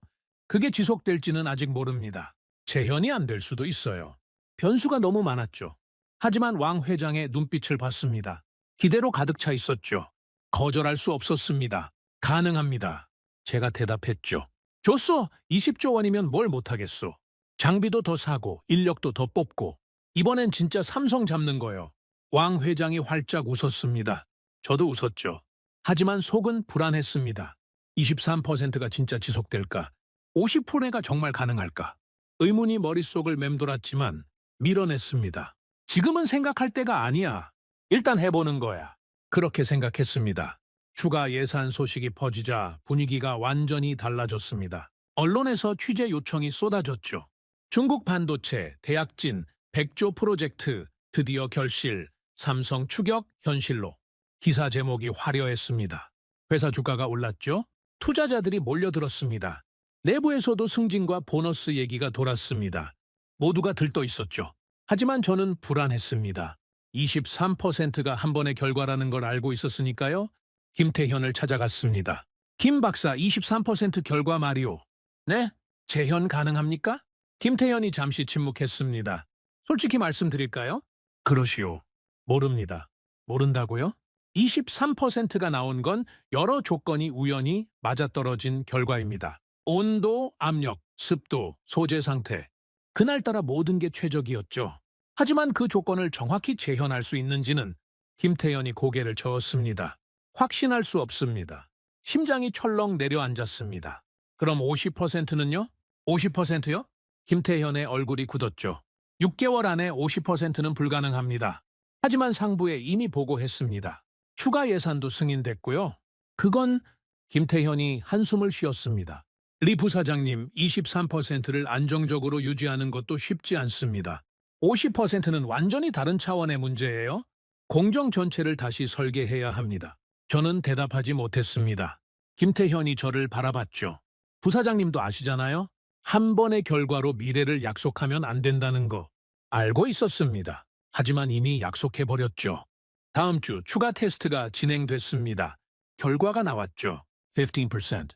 그게 지속될지는 아직 모릅니다. 재현이 안 될 수도 있어요. 변수가 너무 많았죠. 하지만 왕 회장의 눈빛을 봤습니다. 기대로 가득 차 있었죠. 거절할 수 없었습니다. 가능합니다. 제가 대답했죠. 좋소. 20조 원이면 뭘 못하겠소. 장비도 더 사고 인력도 더 뽑고 이번엔 진짜 삼성 잡는 거요. 왕 회장이 활짝 웃었습니다. 저도 웃었죠. 하지만 속은 불안했습니다. 23%가 진짜 지속될까? 50%가 정말 가능할까? 의문이 머릿속을 맴돌았지만 밀어냈습니다. 지금은 생각할 때가 아니야. 일단 해보는 거야. 그렇게 생각했습니다. 추가 예산 소식이 퍼지자 분위기가 완전히 달라졌습니다. 언론에서 취재 요청이 쏟아졌죠. 중국 반도체, 대약진, 100조 프로젝트, 드디어 결실, 삼성 추격 현실로. 기사 제목이 화려했습니다. 회사 주가가 올랐죠? 투자자들이 몰려들었습니다. 내부에서도 승진과 보너스 얘기가 돌았습니다. 모두가 들떠 있었죠. 하지만 저는 불안했습니다. 23%가 한 번의 결과라는 걸 알고 있었으니까요. 김태현을 찾아갔습니다. 김 박사 23% 결과 말이오. 네? 재현 가능합니까? 김태현이 잠시 침묵했습니다. 솔직히 말씀드릴까요? 그러시오. 모릅니다. 모른다고요? 23%가 나온 건 여러 조건이 우연히 맞아떨어진 결과입니다. 온도, 압력, 습도, 소재 상태. 그날따라 모든 게 최적이었죠. 하지만 그 조건을 정확히 재현할 수 있는지는 김태현이 고개를 저었습니다. 확신할 수 없습니다. 심장이 철렁 내려앉았습니다. 그럼 50%는요? 50%요? 김태현의 얼굴이 굳었죠. 6개월 안에 50%는 불가능합니다. 하지만 상부에 이미 보고했습니다. 추가 예산도 승인됐고요. 그건 김태현이 한숨을 쉬었습니다. 리 부사장님, 23%를 안정적으로 유지하는 것도 쉽지 않습니다. 50%는 완전히 다른 차원의 문제예요. 공정 전체를 다시 설계해야 합니다. 저는 대답하지 못했습니다. 김태현이 저를 바라봤죠. 부사장님도 아시잖아요. 한 번의 결과로 미래를 약속하면 안 된다는 거. 알고 있었습니다. 하지만 이미 약속해버렸죠. 다음 주 추가 테스트가 진행됐습니다. 결과가 나왔죠. 15%.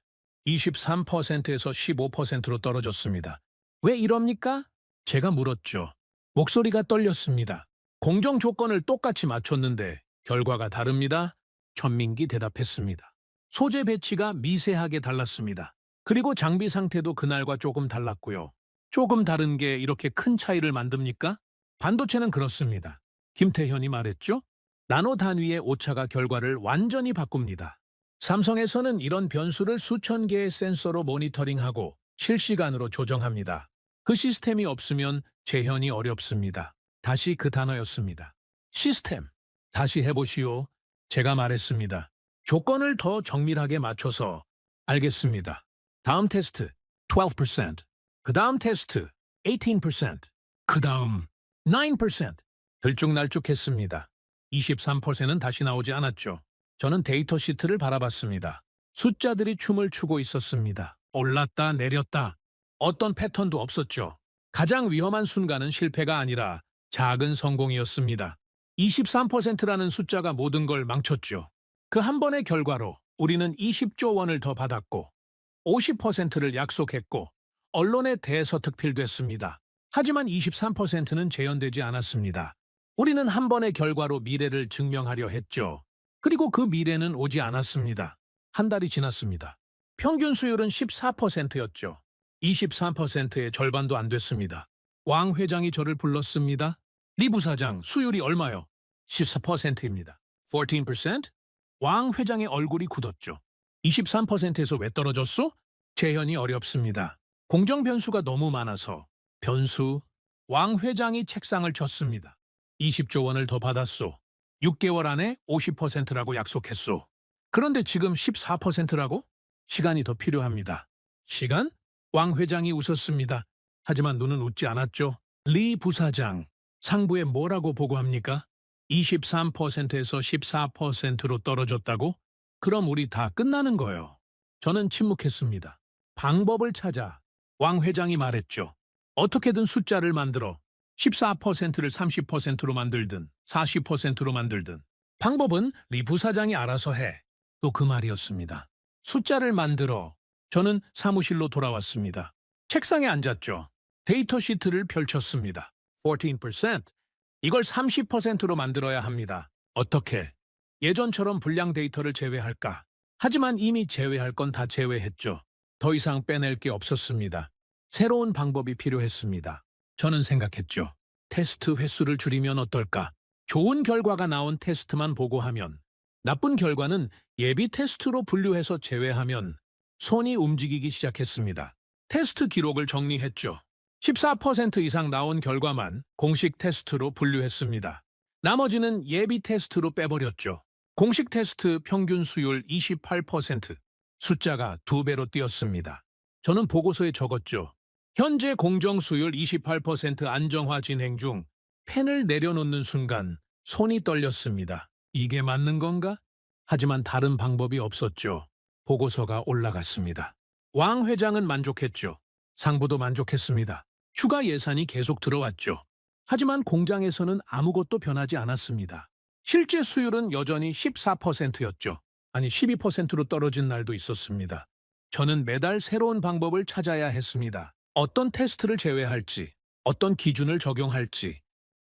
23%에서 15%로 떨어졌습니다. 왜 이럽니까? 제가 물었죠. 목소리가 떨렸습니다. 공정 조건을 똑같이 맞췄는데 결과가 다릅니다. 전민기 대답했습니다. 소재 배치가 미세하게 달랐습니다. 그리고 장비 상태도 그날과 조금 달랐고요. 조금 다른 게 이렇게 큰 차이를 만듭니까? 반도체는 그렇습니다. 김태현이 말했죠. 나노 단위의 오차가 결과를 완전히 바꿉니다. 삼성에서는 이런 변수를 수천 개의 센서로 모니터링하고 실시간으로 조정합니다. 그 시스템이 없으면 재현이 어렵습니다. 다시 그 단어였습니다. 시스템. 다시 해보시오. 제가 말했습니다. 조건을 더 정밀하게 맞춰서. 알겠습니다. 다음 테스트 12%. 그 다음 테스트 18%. 그 다음 9%. 들쭉날쭉했습니다. 23%는 다시 나오지 않았죠. 저는 데이터 시트를 바라봤습니다. 숫자들이 춤을 추고 있었습니다. 올랐다 내렸다. 어떤 패턴도 없었죠. 가장 위험한 순간은 실패가 아니라 작은 성공이었습니다. 23%라는 숫자가 모든 걸 망쳤죠. 그 한 번의 결과로 우리는 20조 원을 더 받았고 50%를 약속했고 언론에 대서특필됐습니다. 하지만 23%는 재현되지 않았습니다. 우리는 한 번의 결과로 미래를 증명하려 했죠. 그리고 그 미래는 오지 않았습니다. 한 달이 지났습니다. 평균 수율은 14%였죠. 23%의 절반도 안 됐습니다. 왕 회장이 저를 불렀습니다. 리 부사장, 수율이 얼마요? 14%입니다. 14%? 왕 회장의 얼굴이 굳었죠. 23%에서 왜 떨어졌소? 재현이 어렵습니다. 공정 변수가 너무 많아서. 변수? 왕 회장이 책상을 쳤습니다. 20조 원을 더 받았소. 6개월 안에 50%라고 약속했소. 그런데 지금 14%라고? 시간이 더 필요합니다. 시간? 왕 회장이 웃었습니다. 하지만 눈은 웃지 않았죠. 리 부사장, 상부에 뭐라고 보고합니까? 23%에서 14%로 떨어졌다고? 그럼 우리 다 끝나는 거요. 저는 침묵했습니다. 방법을 찾아 왕 회장이 말했죠. 어떻게든 숫자를 만들어 14%를 30%로 만들든 40%로 만들든 방법은 리 부사장이 알아서 해. 또 그 말이었습니다. 숫자를 만들어 저는 사무실로 돌아왔습니다. 책상에 앉았죠. 데이터 시트를 펼쳤습니다. 14%. 이걸 30%로 만들어야 합니다. 어떻게? 예전처럼 불량 데이터를 제외할까? 하지만 이미 제외할 건 다 제외했죠. 더 이상 빼낼 게 없었습니다. 새로운 방법이 필요했습니다. 저는 생각했죠. 테스트 횟수를 줄이면 어떨까? 좋은 결과가 나온 테스트만 보고하면, 나쁜 결과는 예비 테스트로 분류해서 제외하면 손이 움직이기 시작했습니다. 테스트 기록을 정리했죠. 14% 이상 나온 결과만 공식 테스트로 분류했습니다. 나머지는 예비 테스트로 빼버렸죠. 공식 테스트 평균 수율 28%, 숫자가 2배로 뛰었습니다. 저는 보고서에 적었죠. 현재 공정 수율 28% 안정화 진행 중. 펜을 내려놓는 순간 손이 떨렸습니다. 이게 맞는 건가? 하지만 다른 방법이 없었죠. 보고서가 올라갔습니다. 왕 회장은 만족했죠. 상부도 만족했습니다. 추가 예산이 계속 들어왔죠. 하지만 공장에서는 아무것도 변하지 않았습니다. 실제 수율은 여전히 14%였죠. 아니 12%로 떨어진 날도 있었습니다. 저는 매달 새로운 방법을 찾아야 했습니다. 어떤 테스트를 제외할지, 어떤 기준을 적용할지.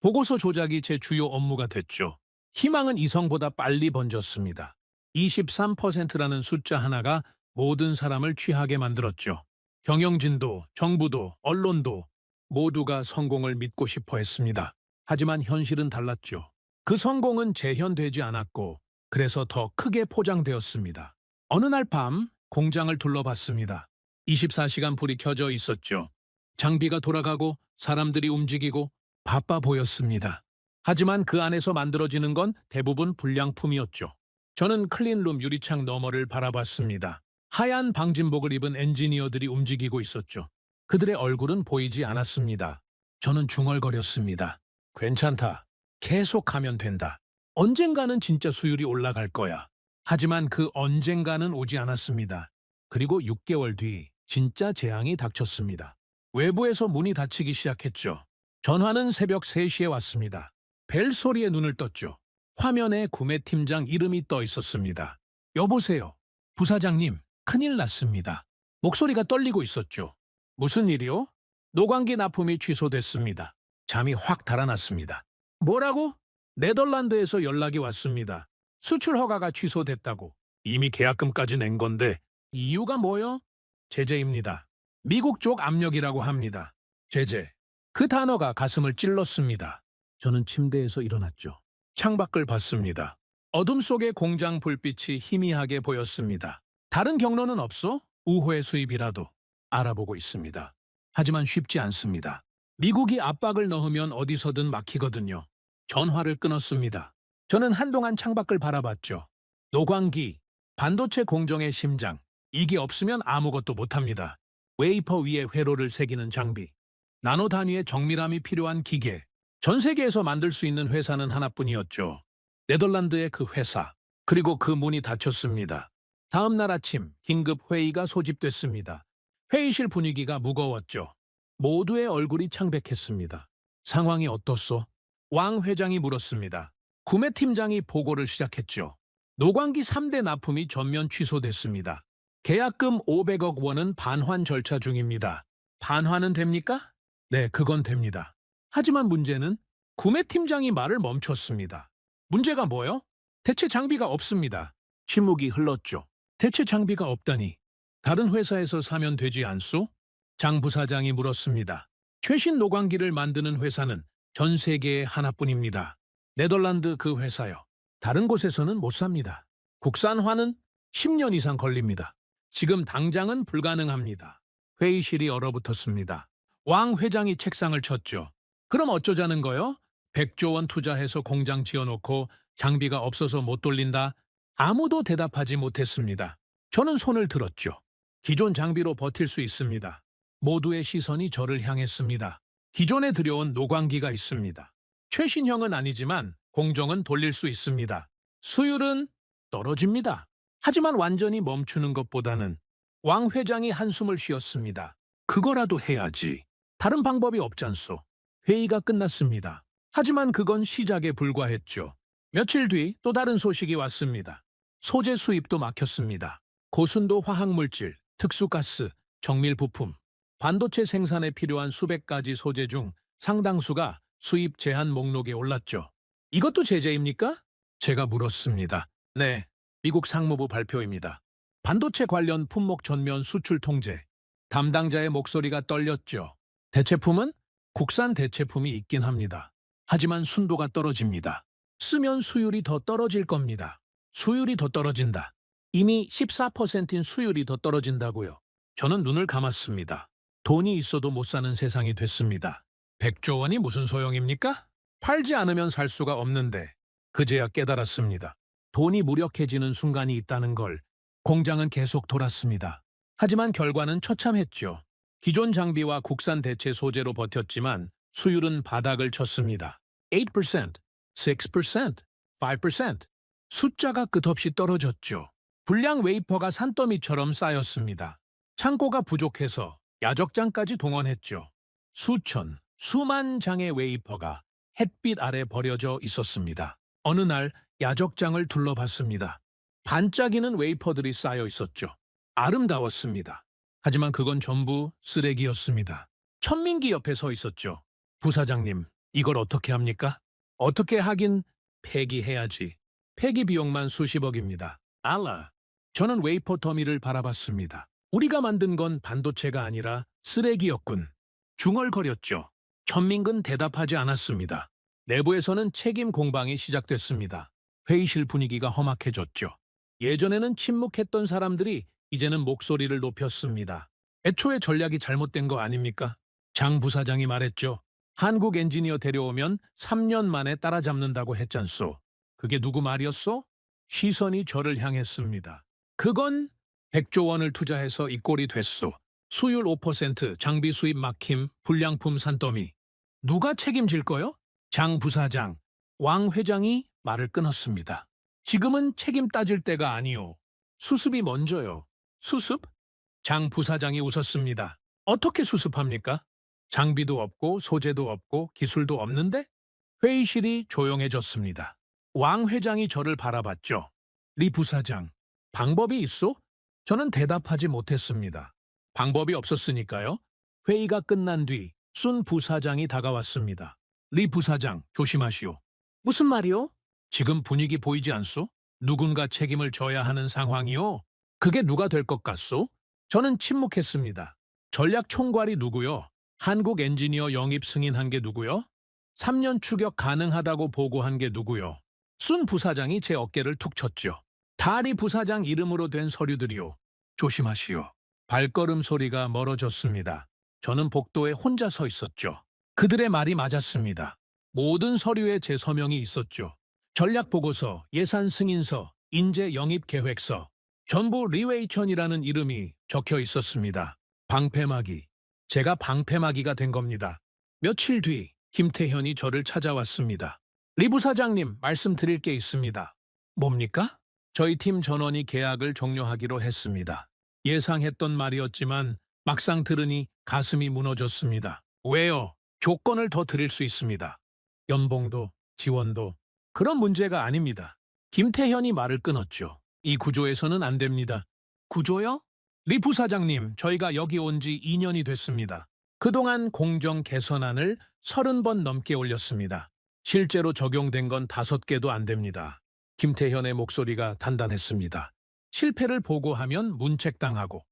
보고서 조작이 제 주요 업무가 됐죠. 희망은 이성보다 빨리 번졌습니다. 23%라는 숫자 하나가 모든 사람을 취하게 만들었죠. 경영진도, 정부도, 언론도 모두가 성공을 믿고 싶어 했습니다. 하지만 현실은 달랐죠. 그 성공은 재현되지 않았고 그래서 더 크게 포장되었습니다. 어느 날 밤 공장을 둘러봤습니다. 24시간 불이 켜져 있었죠. 장비가 돌아가고 사람들이 움직이고 바빠 보였습니다. 하지만 그 안에서 만들어지는 건 대부분 불량품이었죠. 저는 클린룸 유리창 너머를 바라봤습니다. 하얀 방진복을 입은 엔지니어들이 움직이고 있었죠. 그들의 얼굴은 보이지 않았습니다. 저는 중얼거렸습니다. 괜찮다. 계속하면 된다. 언젠가는 진짜 수율이 올라갈 거야. 하지만 그 언젠가는 오지 않았습니다. 그리고 6개월 뒤 진짜 재앙이 닥쳤습니다. 외부에서 문이 닫히기 시작했죠. 전화는 새벽 3시에 왔습니다. 벨 소리에 눈을 떴죠. 화면에 구매팀장 이름이 떠 있었습니다. 여보세요. 부사장님, 큰일 났습니다. 목소리가 떨리고 있었죠. 무슨 일이요? 노광기 납품이 취소됐습니다. 잠이 확 달아났습니다. 뭐라고? 네덜란드에서 연락이 왔습니다. 수출 허가가 취소됐다고. 이미 계약금까지 낸 건데 이유가 뭐요? 제재입니다. 미국 쪽 압력이라고 합니다. 제재. 그 단어가 가슴을 찔렀습니다. 저는 침대에서 일어났죠. 창밖을 봤습니다. 어둠 속에 공장 불빛이 희미하게 보였습니다. 다른 경로는 없어? 우회 수입이라도 알아보고 있습니다. 하지만 쉽지 않습니다. 미국이 압박을 넣으면 어디서든 막히거든요. 전화를 끊었습니다. 저는 한동안 창밖을 바라봤죠. 노광기, 반도체 공정의 심장. 이게 없으면 아무것도 못합니다. 웨이퍼 위에 회로를 새기는 장비. 나노 단위의 정밀함이 필요한 기계. 전 세계에서 만들 수 있는 회사는 하나뿐이었죠. 네덜란드의 그 회사. 그리고 그 문이 닫혔습니다. 다음 날 아침 긴급 회의가 소집됐습니다. 회의실 분위기가 무거웠죠. 모두의 얼굴이 창백했습니다. 상황이 어떻소? 왕 회장이 물었습니다. 구매팀장이 보고를 시작했죠. 노광기 3대 납품이 전면 취소됐습니다. 계약금 500억 원은 반환 절차 중입니다. 반환은 됩니까? 네, 그건 됩니다. 하지만 문제는 구매팀장이 말을 멈췄습니다. 문제가 뭐요? 대체 장비가 없습니다. 침묵이 흘렀죠. 대체 장비가 없다니. 다른 회사에서 사면 되지 않소? 장 부사장이 물었습니다. 최신 노광기를 만드는 회사는 전 세계에 하나뿐입니다. 네덜란드 그 회사요. 다른 곳에서는 못 삽니다. 국산화는 10년 이상 걸립니다. 지금 당장은 불가능합니다. 회의실이 얼어붙었습니다. 왕 회장이 책상을 쳤죠. 그럼 어쩌자는 거요? 100조 원 투자해서 공장 지어놓고 장비가 없어서 못 돌린다? 아무도 대답하지 못했습니다. 저는 손을 들었죠. 기존 장비로 버틸 수 있습니다. 모두의 시선이 저를 향했습니다. 기존에 들여온 노광기가 있습니다. 최신형은 아니지만 공정은 돌릴 수 있습니다. 수율은 떨어집니다. 하지만 완전히 멈추는 것보다는 왕 회장이 한숨을 쉬었습니다. 그거라도 해야지. 다른 방법이 없잖소. 회의가 끝났습니다. 하지만 그건 시작에 불과했죠. 며칠 뒤 또 다른 소식이 왔습니다. 소재 수입도 막혔습니다. 고순도 화학물질, 특수가스, 정밀 부품, 반도체 생산에 필요한 수백 가지 소재 중 상당수가 수입 제한 목록에 올랐죠. 이것도 제재입니까? 제가 물었습니다. 네, 미국 상무부 발표입니다. 반도체 관련 품목 전면 수출 통제. 담당자의 목소리가 떨렸죠. 대체품은 국산 대체품이 있긴 합니다. 하지만 순도가 떨어집니다. 쓰면 수율이 더 떨어질 겁니다. 수율이 더 떨어진다. 이미 14%인 수율이 더 떨어진다고요. 저는 눈을 감았습니다. 돈이 있어도 못 사는 세상이 됐습니다. 100조 원이 무슨 소용입니까? 팔지 않으면 살 수가 없는데 그제야 깨달았습니다. 돈이 무력해지는 순간이 있다는 걸. 공장은 계속 돌았습니다. 하지만 결과는 처참했죠. 기존 장비와 국산 대체 소재로 버텼지만 수율은 바닥을 쳤습니다. 8%, 6%, 5%. 숫자가 끝없이 떨어졌죠. 불량 웨이퍼가 산더미처럼 쌓였습니다. 창고가 부족해서 야적장까지 동원했죠. 수천, 수만 장의 웨이퍼가 햇빛 아래 버려져 있었습니다. 어느 날 야적장을 둘러봤습니다. 반짝이는 웨이퍼들이 쌓여 있었죠. 아름다웠습니다. 하지만 그건 전부 쓰레기였습니다. 천민기 옆에 서 있었죠. 부사장님, 이걸 어떻게 합니까? 어떻게 하긴 폐기해야지. 폐기 비용만 수십억입니다. 알라. 저는 웨이퍼 더미를 바라봤습니다. 우리가 만든 건 반도체가 아니라 쓰레기였군. 중얼거렸죠. 천민근 대답하지 않았습니다. 내부에서는 책임 공방이 시작됐습니다. 회의실 분위기가 험악해졌죠. 예전에는 침묵했던 사람들이 이제는 목소리를 높였습니다. 애초에 전략이 잘못된 거 아닙니까? 장 부사장이 말했죠. 한국 엔지니어 데려오면 3년 만에 따라잡는다고 했잖소. 그게 누구 말이었소? 시선이 저를 향했습니다. 그건 100조 원을 투자해서 이 꼴이 됐소. 수율 5%, 장비 수입 막힘, 불량품 산더미. 누가 책임질 거요? 장 부사장, 왕 회장이 말을 끊었습니다. 지금은 책임 따질 때가 아니오. 수습이 먼저요. 수습? 장 부사장이 웃었습니다. 어떻게 수습합니까? 장비도 없고 소재도 없고 기술도 없는데? 회의실이 조용해졌습니다. 왕 회장이 저를 바라봤죠. 리 부사장, 방법이 있소? 저는 대답하지 못했습니다. 방법이 없었으니까요. 회의가 끝난 뒤 순 부사장이 다가왔습니다. 리 부사장, 조심하시오. 무슨 말이오? 지금 분위기 보이지 않소? 누군가 책임을 져야 하는 상황이오. 그게 누가 될 것 같소? 저는 침묵했습니다. 전략 총괄이 누구요? 한국 엔지니어 영입 승인한 게 누구요? 3년 추격 가능하다고 보고한 게 누구요? 순 부사장이 제 어깨를 툭 쳤죠. 다리 부사장 이름으로 된 서류들이요. 조심하시오. 발걸음 소리가 멀어졌습니다. 저는 복도에 혼자 서 있었죠. 그들의 말이 맞았습니다. 모든 서류에 제 서명이 있었죠. 전략보고서, 예산 승인서, 인재 영입 계획서. 전부 리웨이천이라는 이름이 적혀 있었습니다. 방패막이. 제가 방패막이가 된 겁니다. 며칠 뒤 김태현이 저를 찾아왔습니다. 리 부사장님, 말씀드릴 게 있습니다. 뭡니까? 저희 팀 전원이 계약을 종료하기로 했습니다. 예상했던 말이었지만 막상 들으니 가슴이 무너졌습니다. 왜요? 조건을 더 드릴 수 있습니다. 연봉도, 지원도. 그런 문제가 아닙니다. 김태현이 말을 끊었죠. 이 구조에서는 안 됩니다. 구조요? 리 부사장님, 저희가 여기 온 지 2년이 됐습니다. 그동안 공정 개선안을 30번 넘게 올렸습니다. 실제로 적용된 건 5개도 안 됩니다. 김태현의 목소리가 단단했습니다. 실패를 보고하면 문책당하고,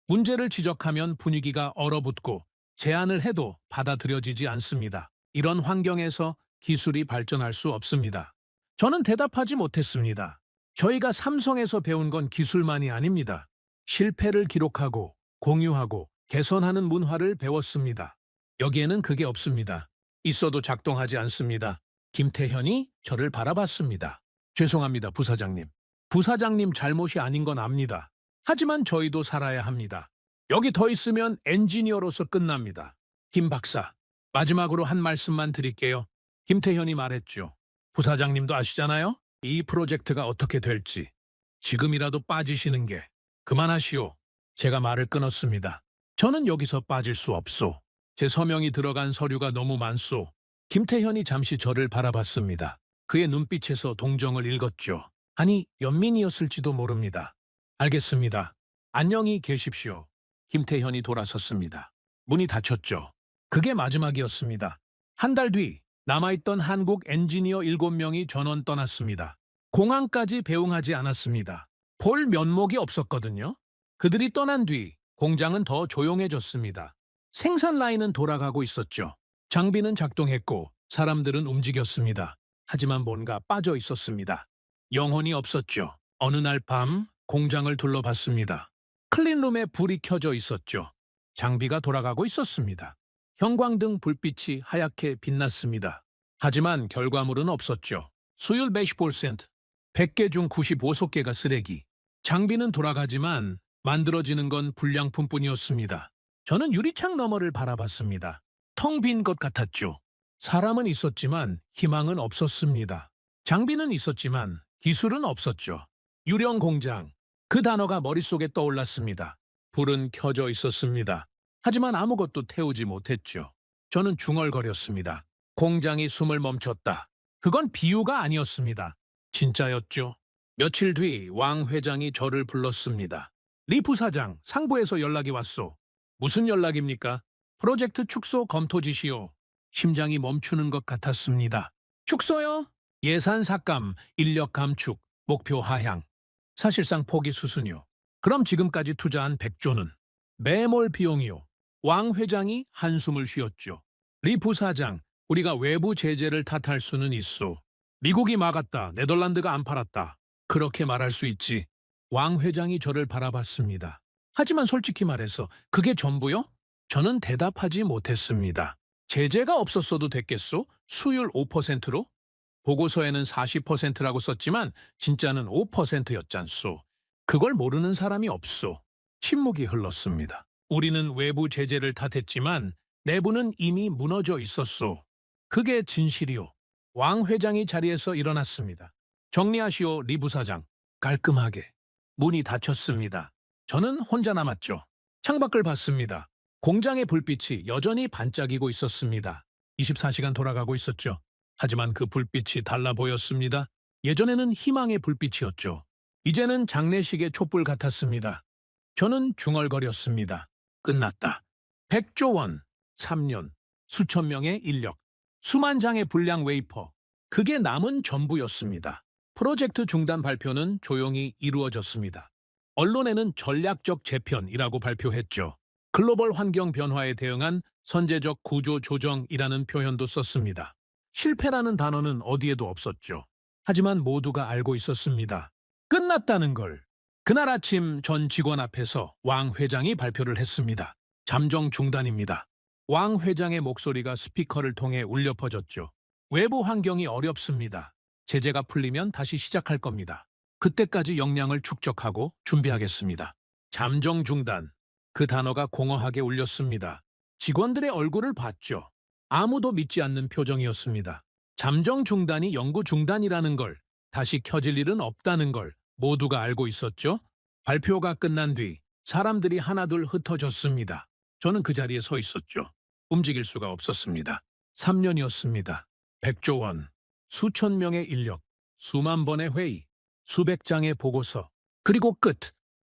문제를 지적하면 분위기가 얼어붙고, 제안을 해도 받아들여지지 않습니다. 이런 환경에서 기술이 발전할 수 없습니다. 저는 대답하지 못했습니다. 저희가 삼성에서 배운 건 기술만이 아닙니다. 실패를 기록하고, 공유하고, 개선하는 문화를 배웠습니다. 여기에는 그게 없습니다. 있어도 작동하지 않습니다. 김태현이 저를 바라봤습니다. 죄송합니다, 부사장님. 부사장님 잘못이 아닌 건 압니다. 하지만 저희도 살아야 합니다. 여기 더 있으면 엔지니어로서 끝납니다. 김 박사, 마지막으로 한 말씀만 드릴게요. 김태현이 말했죠. 부사장님도 아시잖아요? 이 프로젝트가 어떻게 될지. 지금이라도 빠지시는 게. 그만하시오. 제가 말을 끊었습니다. 저는 여기서 빠질 수 없소. 제 서명이 들어간 서류가 너무 많소. 김태현이 잠시 저를 바라봤습니다. 그의 눈빛에서 동정을 읽었죠. 아니, 연민이었을지도 모릅니다. 알겠습니다. 안녕히 계십시오. 김태현이 돌아섰습니다. 문이 닫혔죠. 그게 마지막이었습니다. 한 달 뒤 남아있던 한국 엔지니어 7명이 전원 떠났습니다. 공항까지 배웅하지 않았습니다. 볼 면목이 없었거든요. 그들이 떠난 뒤 공장은 더 조용해졌습니다. 생산 라인은 돌아가고 있었죠. 장비는 작동했고 사람들은 움직였습니다. 하지만 뭔가 빠져 있었습니다. 영혼이 없었죠. 어느 날 밤 공장을 둘러봤습니다. 클린룸에 불이 켜져 있었죠. 장비가 돌아가고 있었습니다. 형광등 불빛이 하얗게 빛났습니다. 하지만 결과물은 없었죠. 수율 110%, 100개 중 95소개가 쓰레기. 장비는 돌아가지만 만들어지는 건 불량품뿐이었습니다. 저는 유리창 너머를 바라봤습니다. 텅 빈 것 같았죠. 사람은 있었지만 희망은 없었습니다. 장비는 있었지만 기술은 없었죠. 유령 공장. 그 단어가 머릿속에 떠올랐습니다. 불은 켜져 있었습니다. 하지만 아무것도 태우지 못했죠. 저는 중얼거렸습니다. 공장이 숨을 멈췄다. 그건 비유가 아니었습니다. 진짜였죠. 며칠 뒤 왕 회장이 저를 불렀습니다. 리 부사장, 상부에서 연락이 왔소. 무슨 연락입니까? 프로젝트 축소 검토 지시오. 심장이 멈추는 것 같았습니다. 축소요? 예산 삭감, 인력 감축, 목표 하향. 사실상 포기 수순이요. 그럼 지금까지 투자한 100조는? 매몰 비용이요. 왕 회장이 한숨을 쉬었죠. 리 부사장, 우리가 외부 제재를 탓할 수는 있소. 미국이 막았다, 네덜란드가 안 팔았다. 그렇게 말할 수 있지. 왕 회장이 저를 바라봤습니다. 하지만 솔직히 말해서 그게 전부요? 저는 대답하지 못했습니다. 제재가 없었어도 됐겠소? 수율 5%로? 보고서에는 40%라고 썼지만 진짜는 5%였잖소. 그걸 모르는 사람이 없소. 침묵이 흘렀습니다. 우리는 외부 제재를 탓했지만 내부는 이미 무너져 있었소. 그게 진실이요. 왕 회장이 자리에서 일어났습니다. 정리하시오, 리 부사장. 깔끔하게. 문이 닫혔습니다. 저는 혼자 남았죠. 창밖을 봤습니다. 공장의 불빛이 여전히 반짝이고 있었습니다. 24시간 돌아가고 있었죠. 하지만 그 불빛이 달라 보였습니다. 예전에는 희망의 불빛이었죠. 이제는 장례식의 촛불 같았습니다. 저는 중얼거렸습니다. 끝났다. 100조 원, 3년, 수천 명의 인력, 수만 장의 불량 웨이퍼. 그게 남은 전부였습니다. 프로젝트 중단 발표는 조용히 이루어졌습니다. 언론에는 전략적 재편이라고 발표했죠. 글로벌 환경 변화에 대응한 선제적 구조 조정이라는 표현도 썼습니다. 실패라는 단어는 어디에도 없었죠. 하지만 모두가 알고 있었습니다. 끝났다는 걸. 그날 아침 전 직원 앞에서 왕 회장이 발표를 했습니다. 잠정 중단입니다. 왕 회장의 목소리가 스피커를 통해 울려 퍼졌죠. 외부 환경이 어렵습니다. 제재가 풀리면 다시 시작할 겁니다. 그때까지 역량을 축적하고 준비하겠습니다. 잠정 중단. 그 단어가 공허하게 울렸습니다. 직원들의 얼굴을 봤죠. 아무도 믿지 않는 표정이었습니다. 잠정 중단이 영구 중단이라는 걸, 다시 켜질 일은 없다는 걸 모두가 알고 있었죠. 발표가 끝난 뒤 사람들이 하나둘 흩어졌습니다. 저는 그 자리에 서 있었죠. 움직일 수가 없었습니다. 3년이었습니다. 100조 원, 수천 명의 인력, 수만 번의 회의, 수백 장의 보고서, 그리고 끝.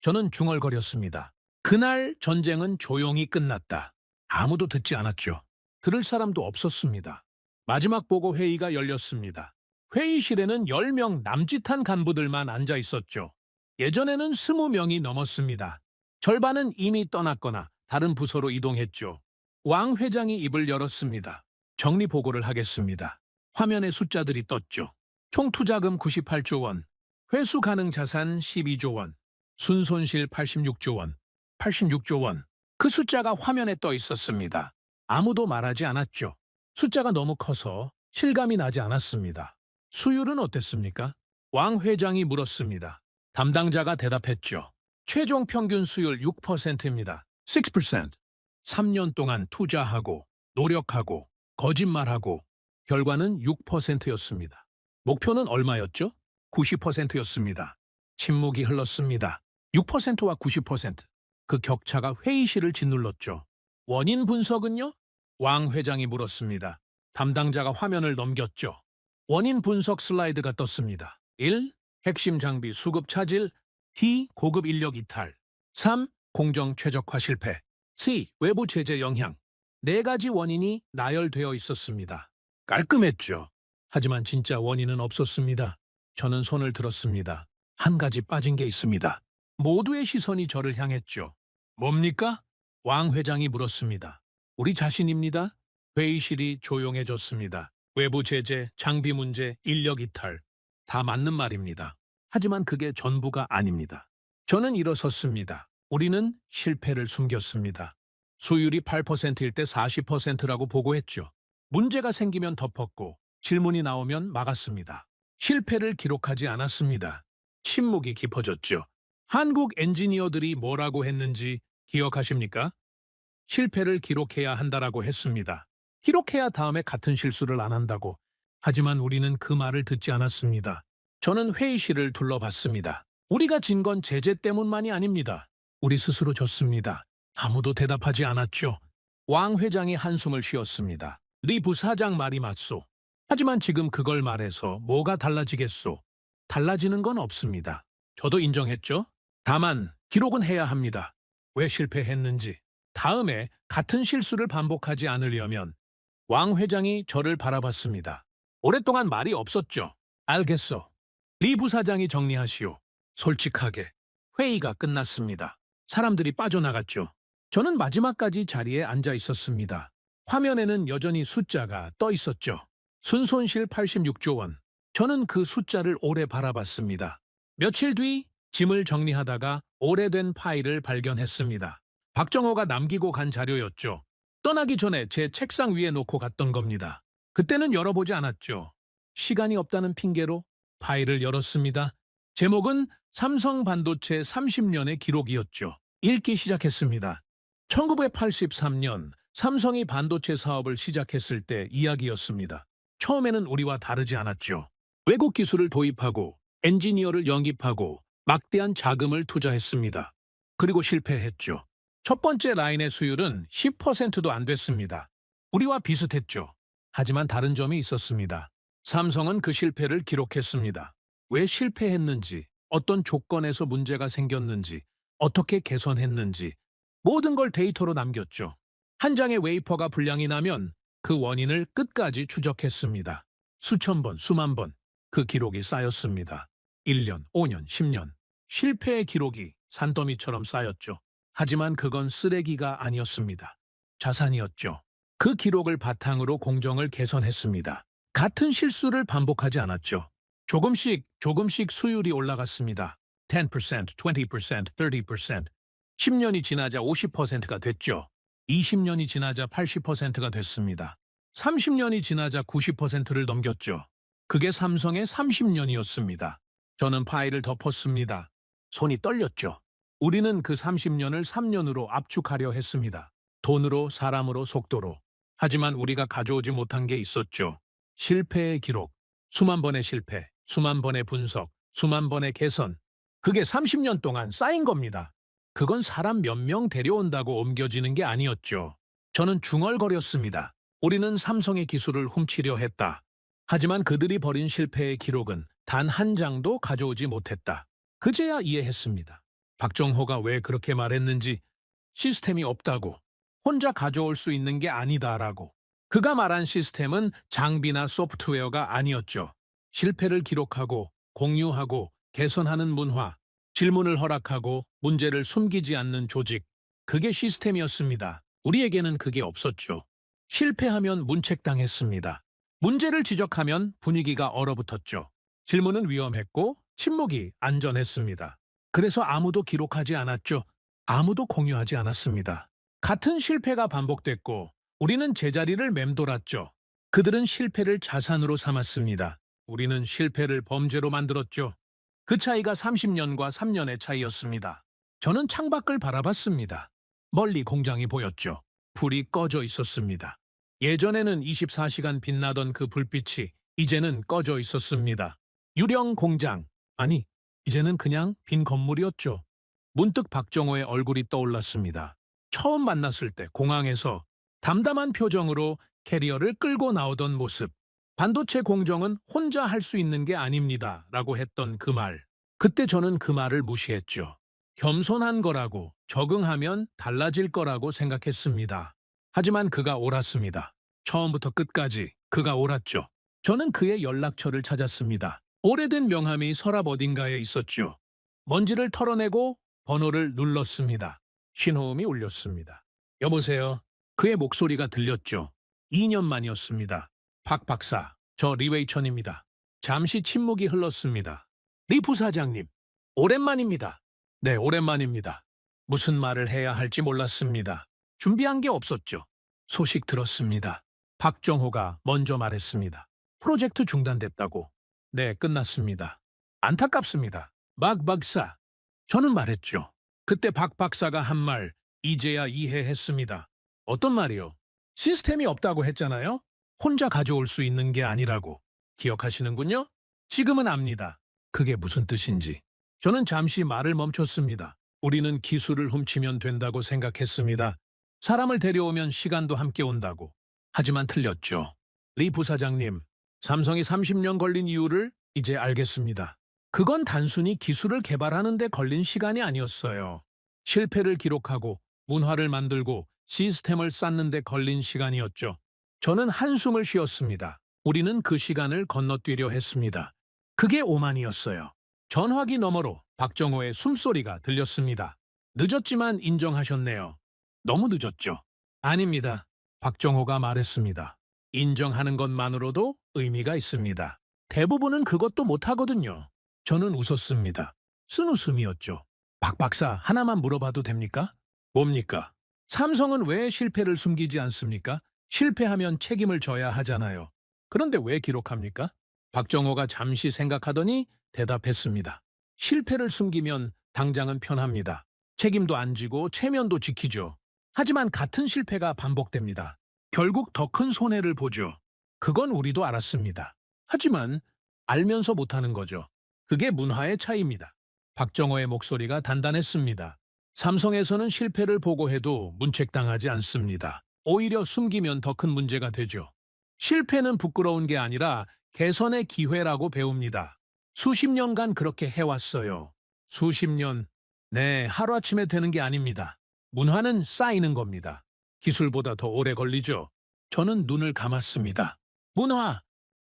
저는 중얼거렸습니다. 그날 전쟁은 조용히 끝났다. 아무도 듣지 않았죠. 들을 사람도 없었습니다. 마지막 보고 회의가 열렸습니다. 회의실에는 10명 남짓한 간부들만 앉아 있었죠. 예전에는 20명이 넘었습니다. 절반은 이미 떠났거나 다른 부서로 이동했죠. 왕 회장이 입을 열었습니다. 정리 보고를 하겠습니다. 화면에 숫자들이 떴죠. 총 투자금 98조 원, 회수 가능 자산 12조 원, 순손실 86조 원, 86조 원. 그 숫자가 화면에 떠 있었습니다. 아무도 말하지 않았죠. 숫자가 너무 커서 실감이 나지 않았습니다. 수율은 어땠습니까? 왕 회장이 물었습니다. 담당자가 대답했죠. 최종 평균 수율 6%입니다. 6%. 3년 동안 투자하고 노력하고 거짓말하고 결과는 6%였습니다. 목표는 얼마였죠? 90%였습니다. 침묵이 흘렀습니다. 6%와 90%. 그 격차가 회의실을 짓눌렀죠. 원인 분석은요? 왕 회장이 물었습니다. 담당자가 화면을 넘겼죠. 원인 분석 슬라이드가 떴습니다. 1. 핵심 장비 수급 차질. 2. 고급 인력 이탈. 3. 공정 최적화 실패. 4. 외부 제재 영향. 4가지 원인이 나열되어 있었습니다. 깔끔했죠. 하지만 진짜 원인은 없었습니다. 저는 손을 들었습니다. 한 가지 빠진 게 있습니다. 모두의 시선이 저를 향했죠. 뭡니까? 왕 회장이 물었습니다. 우리 자신입니다. 회의실이 조용해졌습니다. 외부 제재, 장비 문제, 인력 이탈. 다 맞는 말입니다. 하지만 그게 전부가 아닙니다. 저는 일어섰습니다. 우리는 실패를 숨겼습니다. 수율이 8%일 때 40%라고 보고했죠. 문제가 생기면 덮었고 질문이 나오면 막았습니다. 실패를 기록하지 않았습니다. 침묵이 깊어졌죠. 한국 엔지니어들이 뭐라고 했는지 기억하십니까? 실패를 기록해야 한다라고 했습니다. 기록해야 다음에 같은 실수를 안 한다고. 하지만 우리는 그 말을 듣지 않았습니다. 저는 회의실을 둘러봤습니다. 우리가 진 건 제재 때문만이 아닙니다. 우리 스스로 졌습니다. 아무도 대답하지 않았죠. 왕 회장이 한숨을 쉬었습니다. 리 부사장 말이 맞소. 하지만 지금 그걸 말해서 뭐가 달라지겠소? 달라지는 건 없습니다. 저도 인정했죠. 다만 기록은 해야 합니다. 왜 실패했는지. 다음에 같은 실수를 반복하지 않으려면. 왕 회장이 저를 바라봤습니다. 오랫동안 말이 없었죠. 알겠어. 리 부사장이 정리하시오. 솔직하게. 회의가 끝났습니다. 사람들이 빠져나갔죠. 저는 마지막까지 자리에 앉아 있었습니다. 화면에는 여전히 숫자가 떠 있었죠. 순손실 86조 원. 저는 그 숫자를 오래 바라봤습니다. 며칠 뒤 짐을 정리하다가 오래된 파일을 발견했습니다. 박정호가 남기고 간 자료였죠. 떠나기 전에 제 책상 위에 놓고 갔던 겁니다. 그때는 열어보지 않았죠. 시간이 없다는 핑계로 파일을 열었습니다. 제목은 삼성 반도체 30년의 기록이었죠. 읽기 시작했습니다. 1983년 삼성이 반도체 사업을 시작했을 때 이야기였습니다. 처음에는 우리와 다르지 않았죠. 외국 기술을 도입하고 엔지니어를 영입하고 막대한 자금을 투자했습니다. 그리고 실패했죠. 첫 번째 라인의 수율은 10%도 안 됐습니다. 우리와 비슷했죠. 하지만 다른 점이 있었습니다. 삼성은 그 실패를 기록했습니다. 왜 실패했는지, 어떤 조건에서 문제가 생겼는지, 어떻게 개선했는지 모든 걸 데이터로 남겼죠. 한 장의 웨이퍼가 불량이 나면 그 원인을 끝까지 추적했습니다. 수천 번, 수만 번 그 기록이 쌓였습니다. 1년, 5년, 10년. 실패의 기록이 산더미처럼 쌓였죠. 하지만 그건 쓰레기가 아니었습니다. 자산이었죠. 그 기록을 바탕으로 공정을 개선했습니다. 같은 실수를 반복하지 않았죠. 조금씩 수율이 올라갔습니다. 10%, 20%, 30%. 10년이 지나자 50%가 됐죠. 20년이 지나자 80%가 됐습니다. 30년이 지나자 90%를 넘겼죠. 그게 삼성의 30년이었습니다. 저는 파일을 덮었습니다. 손이 떨렸죠. 우리는 그 30년을 3년으로 압축하려 했습니다. 돈으로, 사람으로, 속도로. 하지만 우리가 가져오지 못한 게 있었죠. 실패의 기록, 수만 번의 실패, 수만 번의 분석, 수만 번의 개선. 그게 30년 동안 쌓인 겁니다. 그건 사람 몇 명 데려온다고 옮겨지는 게 아니었죠. 저는 중얼거렸습니다. 우리는 삼성의 기술을 훔치려 했다. 하지만 그들이 벌인 실패의 기록은 단 한 장도 가져오지 못했다. 그제야 이해했습니다. 박정호가 왜 그렇게 말했는지, 시스템이 없다고, 혼자 가져올 수 있는 게 아니다라고. 그가 말한 시스템은 장비나 소프트웨어가 아니었죠. 실패를 기록하고 공유하고 개선하는 문화, 질문을 허락하고 문제를 숨기지 않는 조직. 그게 시스템이었습니다. 우리에게는 그게 없었죠. 실패하면 문책당했습니다. 문제를 지적하면 분위기가 얼어붙었죠. 질문은 위험했고 침묵이 안전했습니다. 그래서 아무도 기록하지 않았죠. 아무도 공유하지 않았습니다. 같은 실패가 반복됐고 우리는 제자리를 맴돌았죠. 그들은 실패를 자산으로 삼았습니다. 우리는 실패를 범죄로 만들었죠. 그 차이가 30년과 3년의 차이였습니다. 저는 창밖을 바라봤습니다. 멀리 공장이 보였죠. 불이 꺼져 있었습니다. 예전에는 24시간 빛나던 그 불빛이 이제는 꺼져 있었습니다. 유령 공장, 아니, 이제는 그냥 빈 건물이었죠. 문득 박정호의 얼굴이 떠올랐습니다. 처음 만났을 때 공항에서 담담한 표정으로 캐리어를 끌고 나오던 모습. 반도체 공정은 혼자 할 수 있는 게 아닙니다. 라고 했던 그 말. 그때 저는 그 말을 무시했죠. 겸손한 거라고, 적응하면 달라질 거라고 생각했습니다. 하지만 그가 옳았습니다. 처음부터 끝까지 그가 옳았죠. 저는 그의 연락처를 찾았습니다. 오래된 명함이 서랍 어딘가에 있었죠. 먼지를 털어내고 번호를 눌렀습니다. 신호음이 울렸습니다. 여보세요. 그의 목소리가 들렸죠. 2년 만이었습니다. 박 박사, 저 리웨이천입니다. 잠시 침묵이 흘렀습니다. 리 부사장님, 오랜만입니다. 네, 오랜만입니다. 무슨 말을 해야 할지 몰랐습니다. 준비한 게 없었죠. 소식 들었습니다. 박정호가 먼저 말했습니다. 프로젝트 중단됐다고. 네, 끝났습니다. 안타깝습니다. 박 박사. 저는 말했죠. 그때 박 박사가 한 말, 이제야 이해했습니다. 어떤 말이요? 시스템이 없다고 했잖아요? 혼자 가져올 수 있는 게 아니라고. 기억하시는군요? 지금은 압니다. 그게 무슨 뜻인지. 저는 잠시 말을 멈췄습니다. 우리는 기술을 훔치면 된다고 생각했습니다. 사람을 데려오면 시간도 함께 온다고. 하지만 틀렸죠. 리 부사장님, 삼성이 30년 걸린 이유를 이제 알겠습니다. 그건 단순히 기술을 개발하는 데 걸린 시간이 아니었어요. 실패를 기록하고 문화를 만들고 시스템을 쌓는 데 걸린 시간이었죠. 저는 한숨을 쉬었습니다. 우리는 그 시간을 건너뛰려 했습니다. 그게 오만이었어요. 전화기 너머로 박정호의 숨소리가 들렸습니다. 늦었지만 인정하셨네요. 너무 늦었죠? 아닙니다. 박정호가 말했습니다. 인정하는 것만으로도 의미가 있습니다. 대부분은 그것도 못하거든요. 저는 웃었습니다. 쓴웃음이었죠. 박 박사, 하나만 물어봐도 됩니까? 뭡니까? 삼성은 왜 실패를 숨기지 않습니까? 실패하면 책임을 져야 하잖아요. 그런데 왜 기록합니까? 박정호가 잠시 생각하더니 대답했습니다. 실패를 숨기면 당장은 편합니다. 책임도 안 지고 체면도 지키죠. 하지만 같은 실패가 반복됩니다. 결국 더 큰 손해를 보죠. 그건 우리도 알았습니다. 하지만 알면서 못하는 거죠. 그게 문화의 차이입니다. 박정호의 목소리가 단단했습니다. 삼성에서는 실패를 보고해도 문책당하지 않습니다. 오히려 숨기면 더 큰 문제가 되죠. 실패는 부끄러운 게 아니라 개선의 기회라고 배웁니다. 수십 년간 그렇게 해왔어요. 수십 년. 네, 하루아침에 되는 게 아닙니다. 문화는 쌓이는 겁니다. 기술보다 더 오래 걸리죠. 저는 눈을 감았습니다. 문화,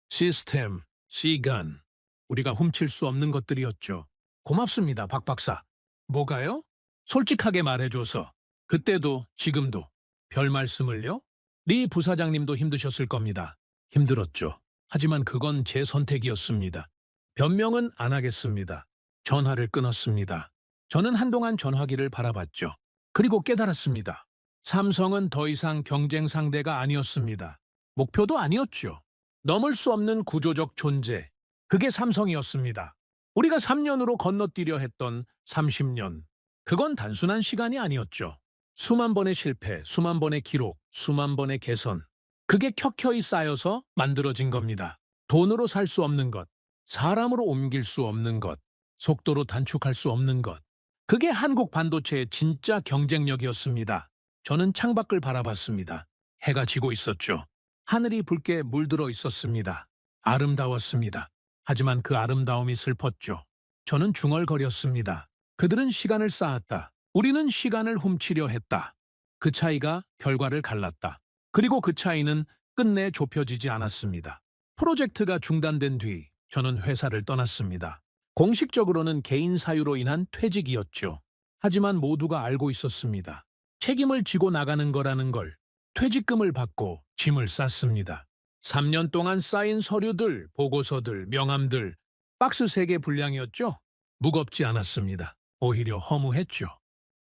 시스템, 시간. 우리가 훔칠 수 없는 것들이었죠. 고맙습니다, 박 박사. 뭐가요? 솔직하게 말해줘서. 그때도 지금도. 별 말씀을요? 리 부사장님도 힘드셨을 겁니다. 힘들었죠. 하지만 그건 제 선택이었습니다. 변명은 안 하겠습니다. 전화를 끊었습니다. 저는 한동안 전화기를 바라봤죠. 그리고 깨달았습니다. 삼성은 더 이상 경쟁 상대가 아니었습니다. 목표도 아니었죠. 넘을 수 없는 구조적 존재. 그게 삼성이었습니다. 우리가 3년으로 건너뛰려 했던 30년. 그건 단순한 시간이 아니었죠. 수만 번의 실패, 수만 번의 기록, 수만 번의 개선. 그게 켜켜이 쌓여서 만들어진 겁니다. 돈으로 살 수 없는 것, 사람으로 옮길 수 없는 것, 속도로 단축할 수 없는 것. 그게 한국 반도체의 진짜 경쟁력이었습니다. 저는 창밖을 바라봤습니다. 해가 지고 있었죠. 하늘이 붉게 물들어 있었습니다. 아름다웠습니다. 하지만 그 아름다움이 슬펐죠. 저는 중얼거렸습니다. 그들은 시간을 쌓았다. 우리는 시간을 훔치려 했다. 그 차이가 결과를 갈랐다. 그리고 그 차이는 끝내 좁혀지지 않았습니다. 프로젝트가 중단된 뒤 저는 회사를 떠났습니다. 공식적으로는 개인 사유로 인한 퇴직이었죠. 하지만 모두가 알고 있었습니다. 책임을 지고 나가는 거라는 걸. 퇴직금을 받고 짐을 쌌습니다. 3년 동안 쌓인 서류들, 보고서들, 명함들, 박스 3개 분량이었죠? 무겁지 않았습니다. 오히려 허무했죠.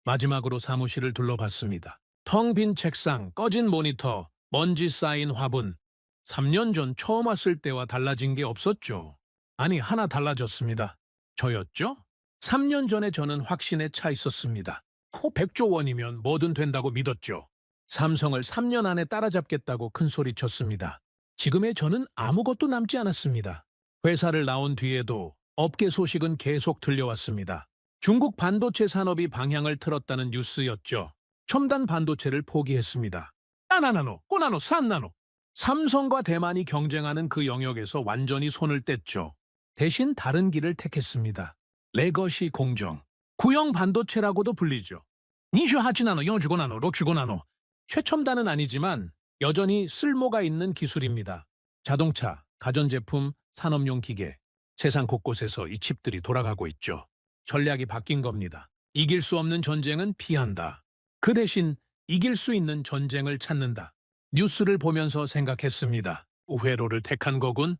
마지막으로 사무실을 둘러봤습니다. 텅 빈 책상, 꺼진 모니터, 먼지 쌓인 화분. 3년 전 처음 왔을 때와 달라진 게 없었죠. 아니, 하나 달라졌습니다. 저였죠? 3년 전에 저는 확신에 차 있었습니다. 100조 원이면 뭐든 된다고 믿었죠. 삼성을 3년 안에 따라잡겠다고 큰소리쳤습니다. 지금의 저는 아무것도 남지 않았습니다. 회사를 나온 뒤에도 업계 소식은 계속 들려왔습니다. 중국 반도체 산업이 방향을 틀었다는 뉴스였죠. 첨단 반도체를 포기했습니다. 4나노, 5나노, 3나노. 삼성과 대만이 경쟁하는 그 영역에서 완전히 손을 뗐죠. 대신 다른 길을 택했습니다. 레거시 공정. 구형 반도체라고도 불리죠. 28나노, 45나노, 65나노. 최첨단은 아니지만 여전히 쓸모가 있는 기술입니다. 자동차, 가전제품, 산업용 기계. 세상 곳곳에서 이 칩들이 돌아가고 있죠. 전략이 바뀐 겁니다. 이길 수 없는 전쟁은 피한다. 그 대신 이길 수 있는 전쟁을 찾는다. 뉴스를 보면서 생각했습니다. 회로를 택한 거군.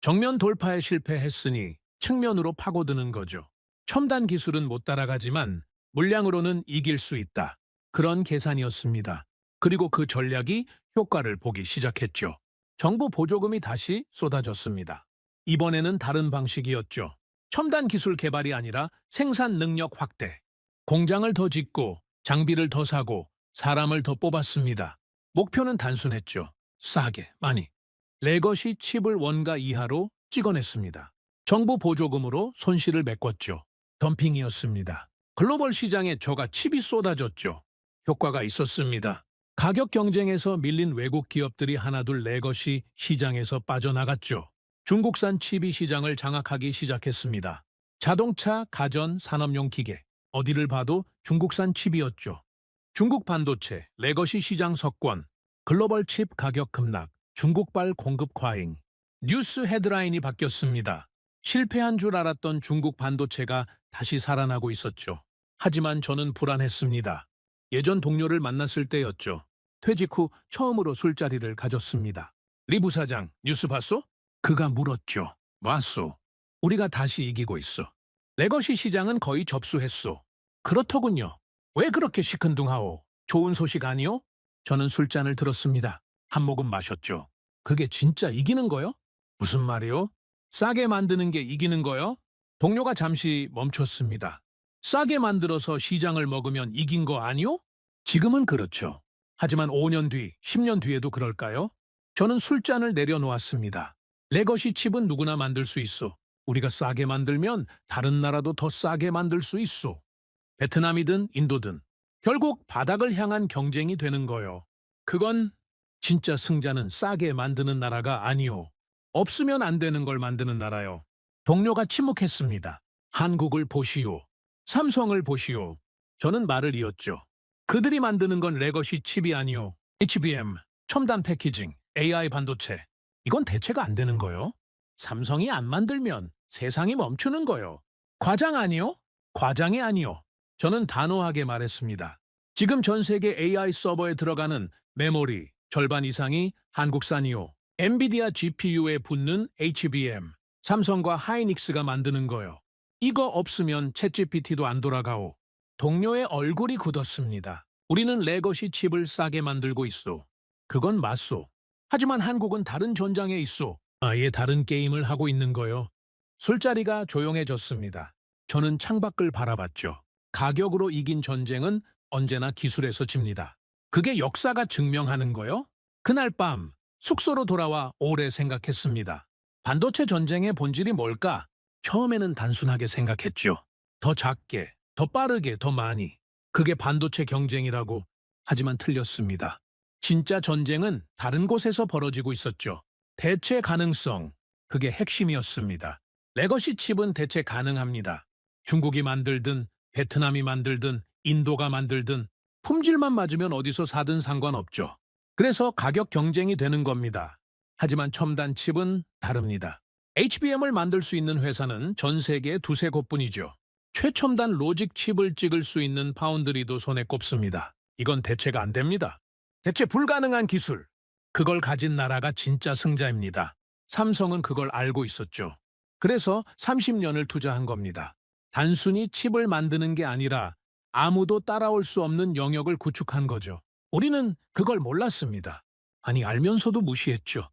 정면 돌파에 실패했으니 측면으로 파고드는 거죠. 첨단 기술은 못 따라가지만 물량으로는 이길 수 있다. 그런 계산이었습니다. 그리고 그 전략이 효과를 보기 시작했죠. 정부 보조금이 다시 쏟아졌습니다. 이번에는 다른 방식이었죠. 첨단 기술 개발이 아니라 생산 능력 확대. 공장을 더 짓고 장비를 더 사고 사람을 더 뽑았습니다. 목표는 단순했죠. 싸게, 많이. 레거시 칩을 원가 이하로 찍어냈습니다. 정부 보조금으로 손실을 메꿨죠. 덤핑이었습니다. 글로벌 시장에 저가 칩이 쏟아졌죠. 효과가 있었습니다. 가격 경쟁에서 밀린 외국 기업들이 하나둘 레거시 시장에서 빠져나갔죠. 중국산 칩이 시장을 장악하기 시작했습니다. 자동차, 가전, 산업용 기계, 어디를 봐도 중국산 칩이었죠. 중국 반도체, 레거시 시장 석권, 글로벌 칩 가격 급락, 중국발 공급 과잉. 뉴스 헤드라인이 바뀌었습니다. 실패한 줄 알았던 중국 반도체가 다시 살아나고 있었죠. 하지만 저는 불안했습니다. 예전 동료를 만났을 때였죠. 퇴직 후 처음으로 술자리를 가졌습니다. 리 부사장, 뉴스 봤소? 그가 물었죠. 봤소. 우리가 다시 이기고 있어. 레거시 시장은 거의 접수했소. 그렇더군요. 왜 그렇게 시큰둥하오? 좋은 소식 아니오? 저는 술잔을 들었습니다. 한 모금 마셨죠. 그게 진짜 이기는 거요? 무슨 말이오? 싸게 만드는 게 이기는 거요? 동료가 잠시 멈췄습니다. 싸게 만들어서 시장을 먹으면 이긴 거 아니오? 지금은 그렇죠. 하지만 5년 뒤, 10년 뒤에도 그럴까요? 저는 술잔을 내려놓았습니다. 레거시 칩은 누구나 만들 수 있어. 우리가 싸게 만들면 다른 나라도 더 싸게 만들 수 있어. 베트남이든 인도든 결국 바닥을 향한 경쟁이 되는 거요. 그건 진짜 승자는 싸게 만드는 나라가 아니오. 없으면 안 되는 걸 만드는 나라요. 동료가 침묵했습니다. 한국을 보시오. 삼성을 보시오. 저는 말을 이었죠. 그들이 만드는 건 레거시 칩이 아니오. HBM, 첨단 패키징, AI 반도체. 이건 대체가 안 되는 거요. 삼성이 안 만들면 세상이 멈추는 거요. 과장 아니요? 과장이 아니요. 저는 단호하게 말했습니다. 지금 전 세계 AI 서버에 들어가는 메모리 절반 이상이 한국산이요. 엔비디아 GPU에 붙는 HBM, 삼성과 하이닉스가 만드는 거요. 이거 없으면 챗GPT도 안 돌아가오. 동료의 얼굴이 굳었습니다. 우리는 레거시 칩을 싸게 만들고 있소. 그건 맞소. 하지만 한국은 다른 전장에 있소. 아예 다른 게임을 하고 있는 거요. 술자리가 조용해졌습니다. 저는 창밖을 바라봤죠. 가격으로 이긴 전쟁은 언제나 기술에서 집니다. 그게 역사가 증명하는 거요? 그날 밤 숙소로 돌아와 오래 생각했습니다. 반도체 전쟁의 본질이 뭘까? 처음에는 단순하게 생각했죠. 더 작게, 더 빠르게, 더 많이. 그게 반도체 경쟁이라고. 하지만 틀렸습니다. 진짜 전쟁은 다른 곳에서 벌어지고 있었죠. 대체 가능성. 그게 핵심이었습니다. 레거시 칩은 대체 가능합니다. 중국이 만들든 베트남이 만들든 인도가 만들든 품질만 맞으면 어디서 사든 상관없죠. 그래서 가격 경쟁이 되는 겁니다. 하지만 첨단 칩은 다릅니다. HBM을 만들 수 있는 회사는 전 세계에 두세 곳뿐이죠. 최첨단 로직 칩을 찍을 수 있는 파운드리도 손에 꼽습니다. 이건 대체가 안 됩니다. 대체 불가능한 기술. 그걸 가진 나라가 진짜 승자입니다. 삼성은 그걸 알고 있었죠. 그래서 30년을 투자한 겁니다. 단순히 칩을 만드는 게 아니라 아무도 따라올 수 없는 영역을 구축한 거죠. 우리는 그걸 몰랐습니다. 아니, 알면서도 무시했죠.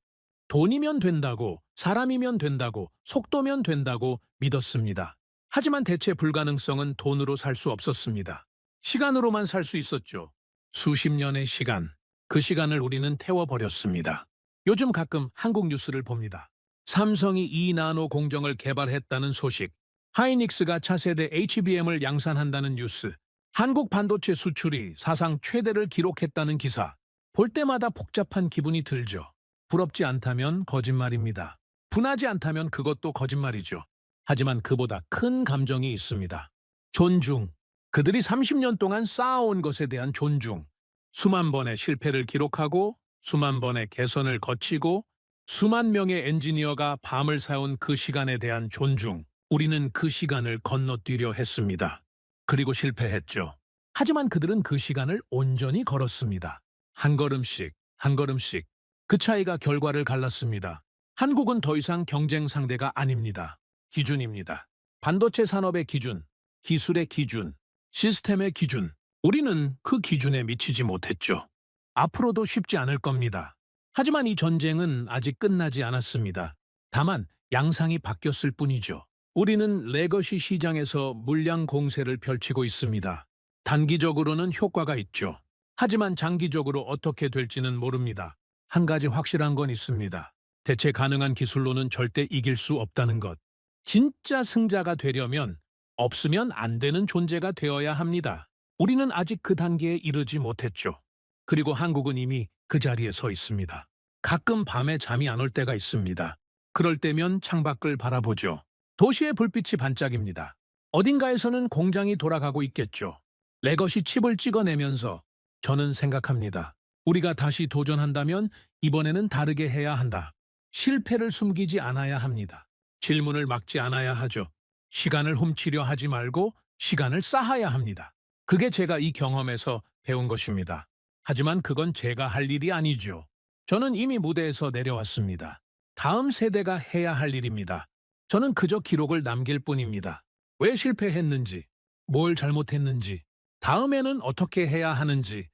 돈이면 된다고, 사람이면 된다고, 속도면 된다고 믿었습니다. 하지만 대체 불가능성은 돈으로 살 수 없었습니다. 시간으로만 살 수 있었죠. 수십 년의 시간. 그 시간을 우리는 태워버렸습니다. 요즘 가끔 한국 뉴스를 봅니다. 삼성이 2나노 공정을 개발했다는 소식. 하이닉스가 차세대 HBM을 양산한다는 뉴스, 한국 반도체 수출이 사상 최대를 기록했다는 기사, 볼 때마다 복잡한 기분이 들죠. 부럽지 않다면 거짓말입니다. 분하지 않다면 그것도 거짓말이죠. 하지만 그보다 큰 감정이 있습니다. 존중. 그들이 30년 동안 쌓아온 것에 대한 존중. 수만 번의 실패를 기록하고 수만 번의 개선을 거치고 수만 명의 엔지니어가 밤을 새운 그 시간에 대한 존중. 우리는 그 시간을 건너뛰려 했습니다. 그리고 실패했죠. 하지만 그들은 그 시간을 온전히 걸었습니다. 한 걸음씩, 한 걸음씩. 그 차이가 결과를 갈랐습니다. 한국은 더 이상 경쟁 상대가 아닙니다. 기준입니다. 반도체 산업의 기준, 기술의 기준, 시스템의 기준. 우리는 그 기준에 미치지 못했죠. 앞으로도 쉽지 않을 겁니다. 하지만 이 전쟁은 아직 끝나지 않았습니다. 다만 양상이 바뀌었을 뿐이죠. 우리는 레거시 시장에서 물량 공세를 펼치고 있습니다. 단기적으로는 효과가 있죠. 하지만 장기적으로 어떻게 될지는 모릅니다. 한 가지 확실한 건 있습니다. 대체 가능한 기술로는 절대 이길 수 없다는 것. 진짜 승자가 되려면 없으면 안 되는 존재가 되어야 합니다. 우리는 아직 그 단계에 이르지 못했죠. 그리고 한국은 이미 그 자리에 서 있습니다. 가끔 밤에 잠이 안 올 때가 있습니다. 그럴 때면 창밖을 바라보죠. 도시의 불빛이 반짝입니다. 어딘가에서는 공장이 돌아가고 있겠죠. 레거시 칩을 찍어내면서 저는 생각합니다. 우리가 다시 도전한다면 이번에는 다르게 해야 한다. 실패를 숨기지 않아야 합니다. 질문을 막지 않아야 하죠. 시간을 훔치려 하지 말고 시간을 쌓아야 합니다. 그게 제가 이 경험에서 배운 것입니다. 하지만 그건 제가 할 일이 아니죠. 저는 이미 무대에서 내려왔습니다. 다음 세대가 해야 할 일입니다. 저는 그저 기록을 남길 뿐입니다. 왜 실패했는지, 뭘 잘못했는지, 다음에는 어떻게 해야 하는지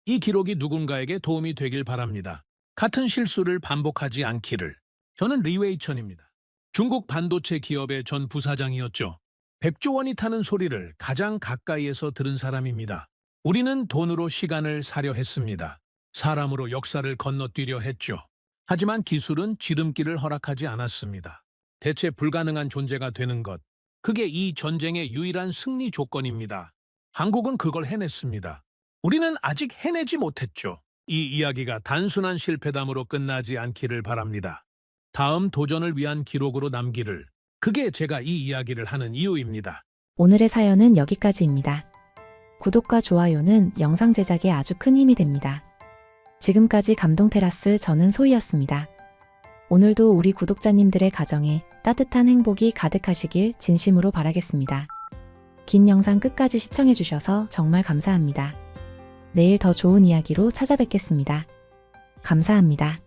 이 기록이 누군가에게 도움이 되길 바랍니다. 같은 실수를 반복하지 않기를. 저는 리웨이천입니다. 중국 반도체 기업의 전 부사장이었죠. 100조 원이 타는 소리를 가장 가까이에서 들은 사람입니다. 우리는 돈으로 시간을 사려 했습니다. 사람으로 역사를 건너뛰려 했죠. 하지만 기술은 지름길을 허락하지 않았습니다. 대체 불가능한 존재가 되는 것. 그게 이 전쟁의 유일한 승리 조건입니다. 한국은 그걸 해냈습니다. 우리는 아직 해내지 못했죠. 이 이야기가 단순한 실패담으로 끝나지 않기를 바랍니다. 다음 도전을 위한 기록으로 남기를. 그게 제가 이 이야기를 하는 이유입니다. 오늘의 사연은 여기까지입니다. 구독과 좋아요는 영상 제작에 아주 큰 힘이 됩니다. 지금까지 감동테라스 저는 소희였습니다. 오늘도 우리 구독자님들의 가정에 따뜻한 행복이 가득하시길 진심으로 바라겠습니다. 긴 영상 끝까지 시청해주셔서 정말 감사합니다. 내일 더 좋은 이야기로 찾아뵙겠습니다. 감사합니다.